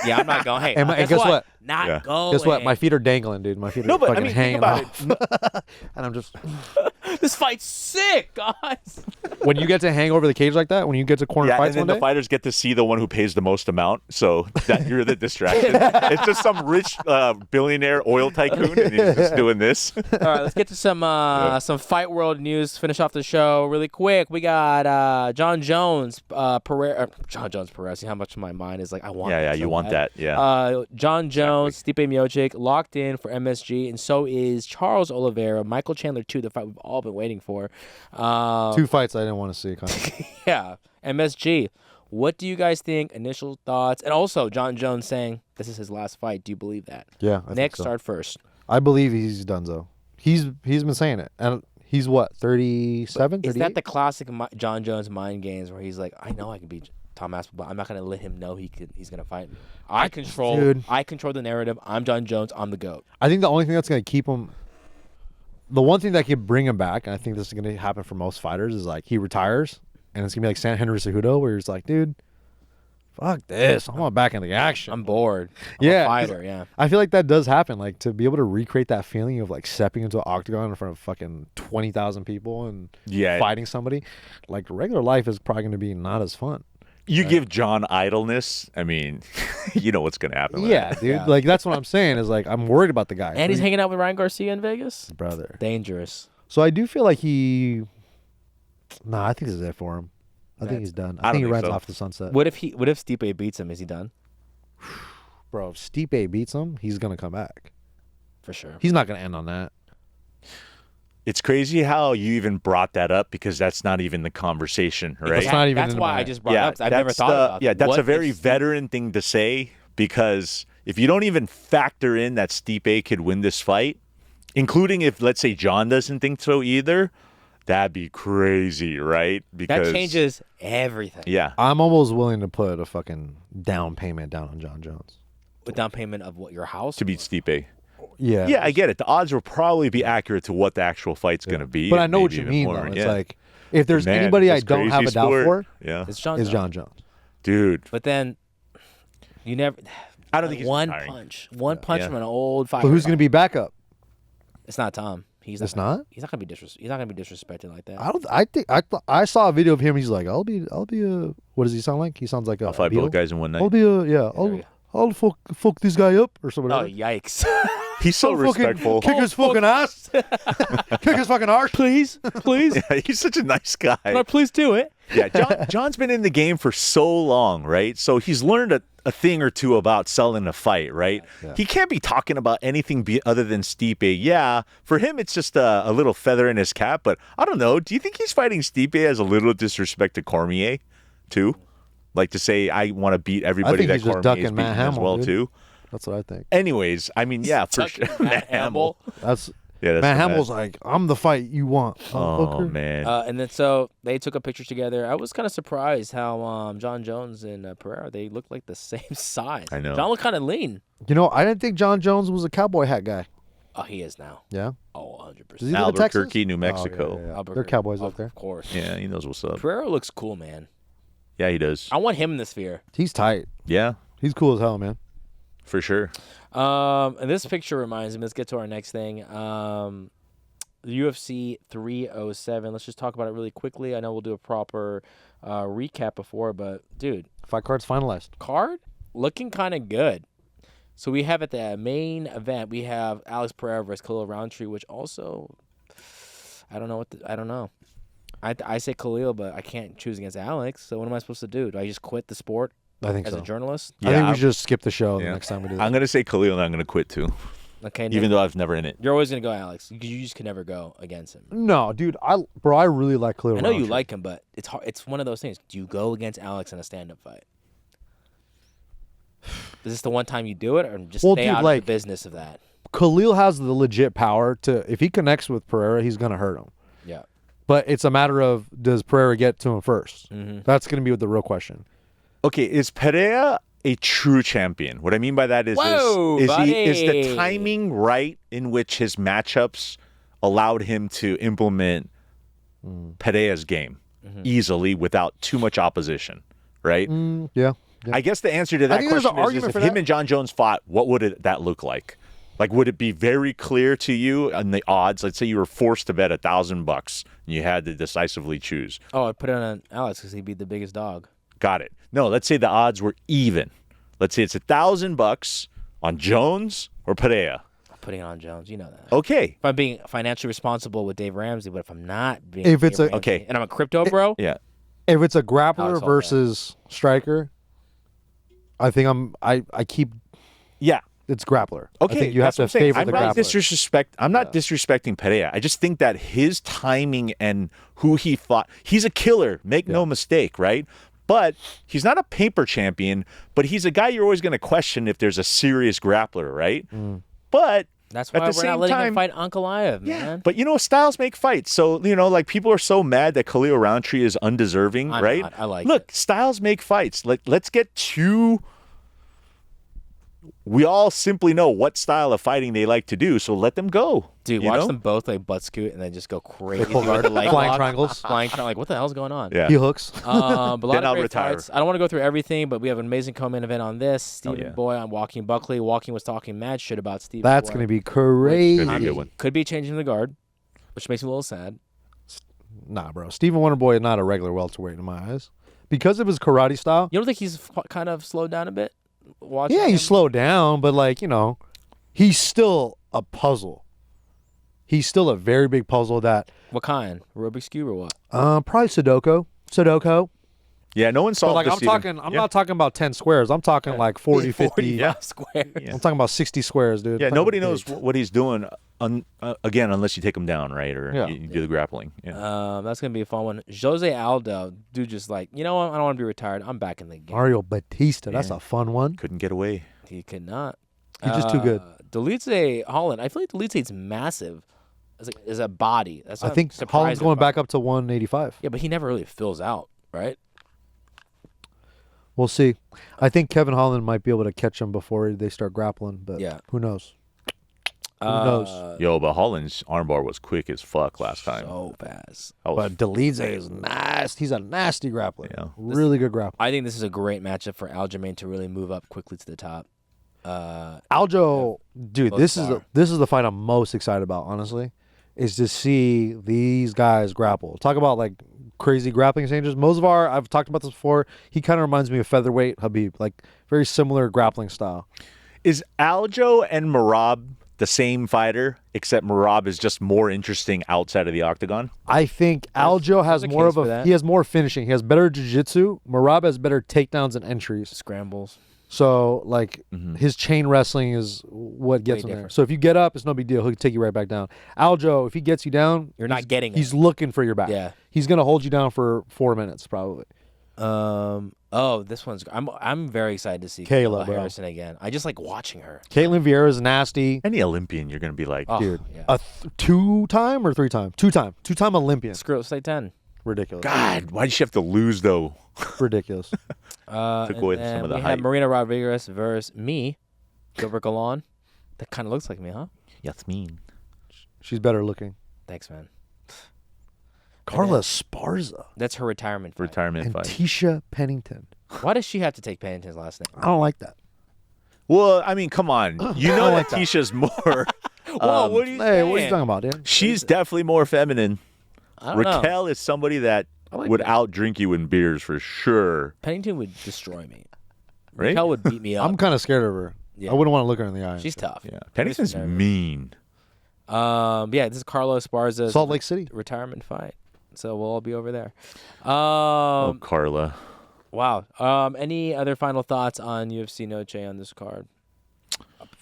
Yeah, I'm not going. Hey, And guess guess what? what? Not Yeah. going. Guess what? My feet are dangling, dude. My feet are No, but I fucking mean, hanging think about off. And I'm just. This fight's sick, guys. When you get to hang over the cage like that, when you get to corner Yeah, and fights then one the day, fighters get to see the one who pays the most amount, so that you're the distraction. It's just some rich billionaire oil tycoon, and he's just doing this. All right, let's get to some fight world news. Finish off the show really quick. We got John Jones, Perez. See how much my mind is like. I want. Yeah, that so you want bad. that. Yeah. John Jones, Stipe Miocic locked in for MSG, and so is Charles Oliveira, Michael Chandler too. The fight we've all been waiting for. 2 fights I didn't want to see. Kind of. Yeah, MSG. What do you guys think? Initial thoughts, and also John Jones saying this is his last fight. Do you believe that? Yeah. I Nick, think so. start first. I believe he's done so. He's been saying it, and he's what 37, Is 38? that the classic John Jones mind games where he's like, I know I can beat Tom Aspinall, but I'm not gonna let him know he's gonna fight me. I control the narrative. I'm John Jones. I'm the GOAT. I think the only thing that's going to keep him, the one thing that could bring him back, and I think this is going to happen for most fighters, is like he retires, and it's going to be like San Henry Cejudo, where he's like, dude, fuck this. I want back in the action. I'm bored. I'm a fighter. Yeah. I feel like that does happen. Like to be able to recreate that feeling of like stepping into an octagon in front of fucking 20,000 people and fighting somebody, like regular life is probably going to be not as fun. You give John idleness. I mean, you know what's gonna happen. Yeah, dude. Yeah. Like that's what I'm saying. Is like I'm worried about the guy. And he's hanging out with Ryan Garcia in Vegas. brother. Dangerous. So I do feel like he. Nah, I think this is it for him. I think he's done. I think he think rides so. off the sunset. What if Stipe beats him? Is he done? Bro, if Stipe beats him, he's gonna come back. For sure. He's not gonna end on that. It's crazy how you even brought that up because that's not even the conversation, right? It's not even That's in why my- I just brought it up. 'Cause I've never that's thought about Yeah, it. that's What a very if Stipe- veteran thing to say because if you don't even factor in that Stipe could win this fight, including if, let's say, John doesn't think so either, that'd be crazy, right? Because That changes everything. Yeah. I'm almost willing to put a fucking down payment down on John Jones. With down payment of what, your house? To beat Stipe. Yeah. Yeah, I get it. The odds will probably be accurate to what the actual fight's going to be. But I and know what maybe you even mean more. though. It's Yeah. like if there's Man, anybody I this don't have crazy a doubt sport. for, Yeah. It's John is Jones. John Jones. Dude. But then you never. I don't think he's one retiring. punch. One punch Yeah. from an old fighter. But who's gonna be backup? It's not Tom. He's It's gonna, not? He's not gonna be He's not gonna be disrespected like that. I don't. I think I saw a video of him. He's like, I'll be a. What does he sound like? He sounds like a. I'll fight Beal. both guys in one night. I'll be a. Yeah. I'll fuck this guy up or something. Oh yikes! He's so I'll fucking respectful. Kick his fucking ass. Kick his fucking arse. please. Yeah, he's such a nice guy. Please do it. Yeah, John's been in the game for so long, right? So he's learned a thing or two about selling a fight, right? Yeah. He can't be talking about anything other than Stipe. Yeah, for him, it's just a little feather in his cap, but I don't know. Do you think he's fighting Stipe as a little disrespect to Cormier, too? Like to say, I want to beat everybody think that he's just Cormier's ducking beating Matt as Hamill, well, dude. too. That's what I think. Anyways, I mean, yeah, for sure. Matt Hamill. That's Yeah, that's Matt the Hamill's like, I'm the fight you want. Oh, motherfucker." man. And then so they took a picture together. I was kind of surprised how John Jones and Pereira, they looked like the same size. I know. John looked kind of lean. You know, I didn't think John Jones was a cowboy hat guy. Oh, he is now. Yeah. Oh, 100%. Does he live in Texas? Albuquerque, New Mexico. Oh, yeah. They're Albuquerque. cowboys Of up there. Of course. Yeah, he knows what's up. Pereira looks cool, man. Yeah, he does. I want him in the sphere. He's tight. Yeah, He's cool as hell, man. for sure. And this picture reminds me. Let's get to our next thing. The UFC 307. Let's just talk about it really quickly. I know we'll do a proper recap before, but dude, Fight card's finalized. card looking kind of good. So we have at the main event, we have Alex Pereira versus Khalil Roundtree, which also I don't know I don't know. I say Khalil, but I can't choose against Alex. So what am I supposed to do? Do I just quit the sport I think as so. a journalist? I think we I'm- should just skip the show yeah. the next time we do that. I'm gonna say Khalil, and I'm gonna quit too. Okay, even though I've never in it. you're always gonna go Alex. You just can never go against him. No, dude, I really like Khalil. I know you Roundtree. like him, but it's hard. It's one of those things. Do you go against Alex in a stand-up fight? Is this the one time you do it, or just Well, stay dude, out of like- the business of that? Khalil has the legit power to, if he connects with Pereira, he's gonna hurt him. Yeah. But it's a matter of, does Pereira get to him 1st? Mm-hmm. That's gonna be the real question. Okay, is Pereira a true champion? What I mean by that is, Whoa, is the buddy. timing right in which his matchups allowed him to implement Pereira's game easily without too much opposition, right? Yeah. I guess the answer to that think there's question an is argument if for him that. and John Jones fought, what would that look like? Like, would it be very clear to you on the odds? Let's say you were forced to bet $1,000 and you had to decisively choose. Oh, I put it on Alex because he'd be the biggest dog. Got it. No, let's say the odds were even. Let's say it's $1,000 on Jones or Pereira. I'm putting it on Jones. You know that. Okay. If I'm being financially responsible with Dave Ramsey, but if I'm not being If it's Dave a- Ramsey, Okay. and I'm a crypto bro, Yeah. If it's a grappler Alex, all versus striker, I think I keep Yeah. it's grappler. Okay. I think you have that's to what I'm saying. favor I'm the not grappler. I'm not disrespecting Pereira. I just think that his timing and who he fought, he's a killer. Make no mistake, right? But he's not a paper champion, but he's a guy you're always going to question if there's a serious grappler, right? But that's at why the we're not same letting him time, fight Ankalaev, yeah, man. but styles make fights. So, like people are so mad that Khalil Roundtree is undeserving, I'm right? not. I like Look, styles make fights. Let's get to. We all simply know what style of fighting they like to do, so let them go. Dude, you watch know? them both like butt scoot and then just go crazy. pull guard, with the leg flying lock, triangles. Flying triangle. Like, what the hell's going on? Yeah. He hooks. But a lot Then of I'll great retire. fights. I don't want to go through everything, but we have an amazing co-main event on this. Stephen yeah. Boy on Walking Buckley. Walking was talking mad shit about Stephen That's Boy. gonna be crazy. Could be a good one. Could be changing the guard, which makes me a little sad. Nah, bro. Stephen Wonderboy is not a regular welterweight in my eyes because of his karate style. You don't think he's kind of slowed down a bit? Watching Yeah, him? he's slowed down, but he's still a puzzle. He's still a very big puzzle that What kind? Rubik's Cube or what? probably Sudoku. Yeah, no one But solved like this. I'm talking I'm not talking about 10 squares. I'm talking like 40, 50. Yeah. Square. I'm talking about 60 squares, dude. Yeah, I'm nobody talking knows big. what he's doing, again, unless you take him down, right? Or Yeah. you do the grappling. Yeah. That's gonna be a fun one. Jose Aldo, dude, just like, you know what? I don't want to be retired. I'm back in the game. Mario Batista. That's Yeah. a fun one. Couldn't get away. He could not. He's just too good. Delice Holland. I feel like Delice's massive as a body. That's I what I'm think surprised Holland's going about. back up to 185. Yeah, but he never really fills out, right? We'll see. I think Kevin Holland might be able to catch him before they start grappling, but Yeah. who knows? Who knows? Yo, but Holland's armbar was quick as fuck last time. So fast. That was- But Delize is nasty. He's a nasty grappler. Yeah. Really good grappler. I think this is a great matchup for Aljamain to really move up quickly to the top. Aljo, dude, Both this is far. this is the fight I'm most excited about, honestly, is to see these guys grapple. Talk about like crazy grappling exchanges. Mozavar, I've talked about this before. He kind of reminds me of featherweight Habib, like very similar grappling style. Is Aljo and Merab the same fighter, except Merab is just more interesting outside of the octagon? I think Aljo has there's a more case of for a that. he has more finishing. He has better jiu-jitsu. Merab has better takedowns and entries. Scrambles. So like his chain wrestling is what gets Way him there. different. So if you get up, it's no big deal. He'll take you right back down. Aljo, if he gets you down, You're not getting he's it. looking for your back. Yeah. He's gonna hold you down for 4 minutes probably. Oh, this one's. I'm very excited to see Kayla, Kayla bro. Harrison again. I just like watching her. Caitlin Vieira is nasty. Any Olympian, you're going to be like, Oh, Dude, yeah. a two-time or three-time? Two-time Olympian. Screw it, say 10. Ridiculous. God, why did she have to lose, though? Ridiculous. Took And away then some of the we hype. had Marina Rodriguez versus me, Gilbert Galan. That kind of looks like me, huh? Yasmin. She's better looking. Thanks, man. Carla Esparza That's her retirement fight. Retirement and fight. Tisha Pennington. Why does she have to take Pennington's last name? I don't like that. Well, I mean, come on. You know that like that. Tisha's more. Whoa, what are you Hey, saying? what are you talking about, dude? She's definitely more feminine. I don't know. Raquel is somebody that like would that. outdrink you in beers for sure. Pennington would destroy me. Right? Raquel would beat me up. I'm kind of scared of her. Yeah. I wouldn't want to look her in the eye. She's tough. Yeah. Pennington's nervous. mean. Yeah, this is Carlos Esparza's Salt Lake City. retirement fight. So we'll all be over there. Oh, Carla. Wow. Any other final thoughts on UFC Noche on this card?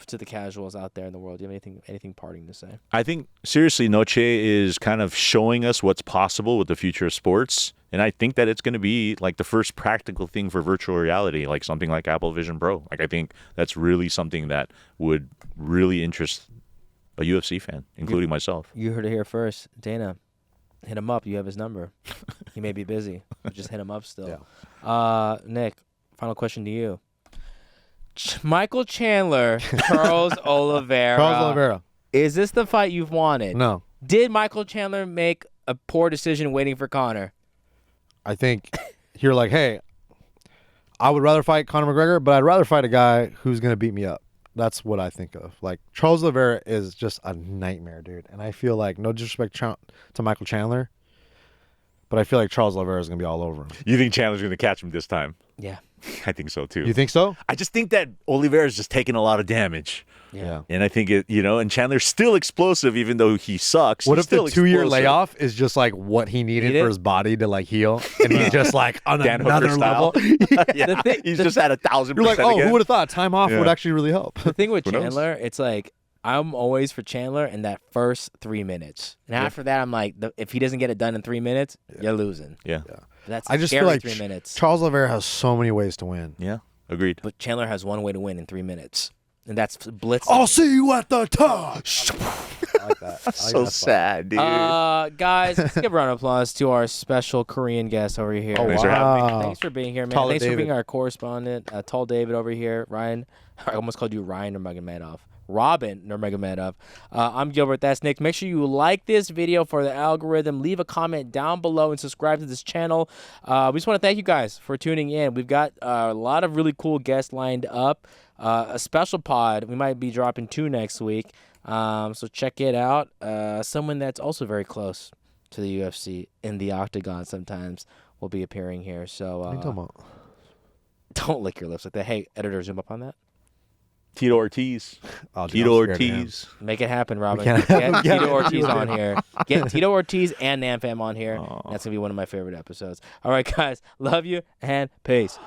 to the casuals out there in the world? Do you have anything parting to say? I think, seriously, Noche is kind of showing us what's possible with the future of sports. And I think that it's going to be like the first practical thing for virtual reality, like something like Apple Vision Pro. Like, I think that's really something that would really interest a UFC fan, including myself. You heard it here first. Dana, hit him up. You have his number. He may be busy. But just hit him up still. Yeah. Nick, final question to you. Michael Chandler, Charles Oliveira. Charles Oliveira. Is this the fight you've wanted? No. Did Michael Chandler make a poor decision waiting for Conor? I think you're like, hey, I would rather fight Conor McGregor, but I'd rather fight a guy who's going to beat me up. That's what I think of. Like, Charles Oliveira is just a nightmare, dude. And I feel like, no disrespect to Michael Chandler, but I feel like Charles Oliveira is going to be all over him. You think Chandler's going to catch him this time? Yeah. I think so, too. You think so? I just think that Oliveira's just taking a lot of damage. Yeah. And I think and Chandler's still explosive, even though he sucks. What He's if the still 2-year explosive. layoff is just like what he needed for his body to like heal, and he's just like on Dan another Hooker style. level? Yeah, he's just at 1,000%. You're like, oh, again. who would have thought time off Yeah. would actually really help? The thing with Who knows? Chandler, it's like I'm always for Chandler in that first 3 minutes. And after that, I'm like, if he doesn't get it done in 3 minutes, you're losing. Yeah. That's I just scary feel like 3 minutes. Charles Oliveira has so many ways to win. Yeah. Agreed. But Chandler has one way to win in 3 minutes. And that's blitzing. I'll see you at the top. I like that. I like So that spot. sad, dude. Guys, let's give a round of applause to our special Korean guest over here. Oh, Thanks for having me. wow. Thanks for being here, man. Taller Thanks for David. being our correspondent. Tall David over here. Ryan. I almost called you Ryan Nurmagomedov. Robin Nurmagomedov. I'm Gilbert. That's Nick. Make sure you like this video for the algorithm. Leave a comment down below and subscribe to this channel. We just want to thank you guys for tuning in. We've got a lot of really cool guests lined up. A special pod. We might be dropping 2 next week. So check it out. Someone that's also very close to the UFC in the octagon sometimes will be appearing here. So What are you talking about? don't lick your lips like that. Hey, editor, zoom up on that. Tito Ortiz. Oh, dude, Tito I'm scared of him. Ortiz. Make it happen, Robin. can't- Get we Tito can't- Ortiz on here. Get Tito Ortiz and Namfam on here. That's going to be one of my favorite episodes. All right, guys. Love you and peace.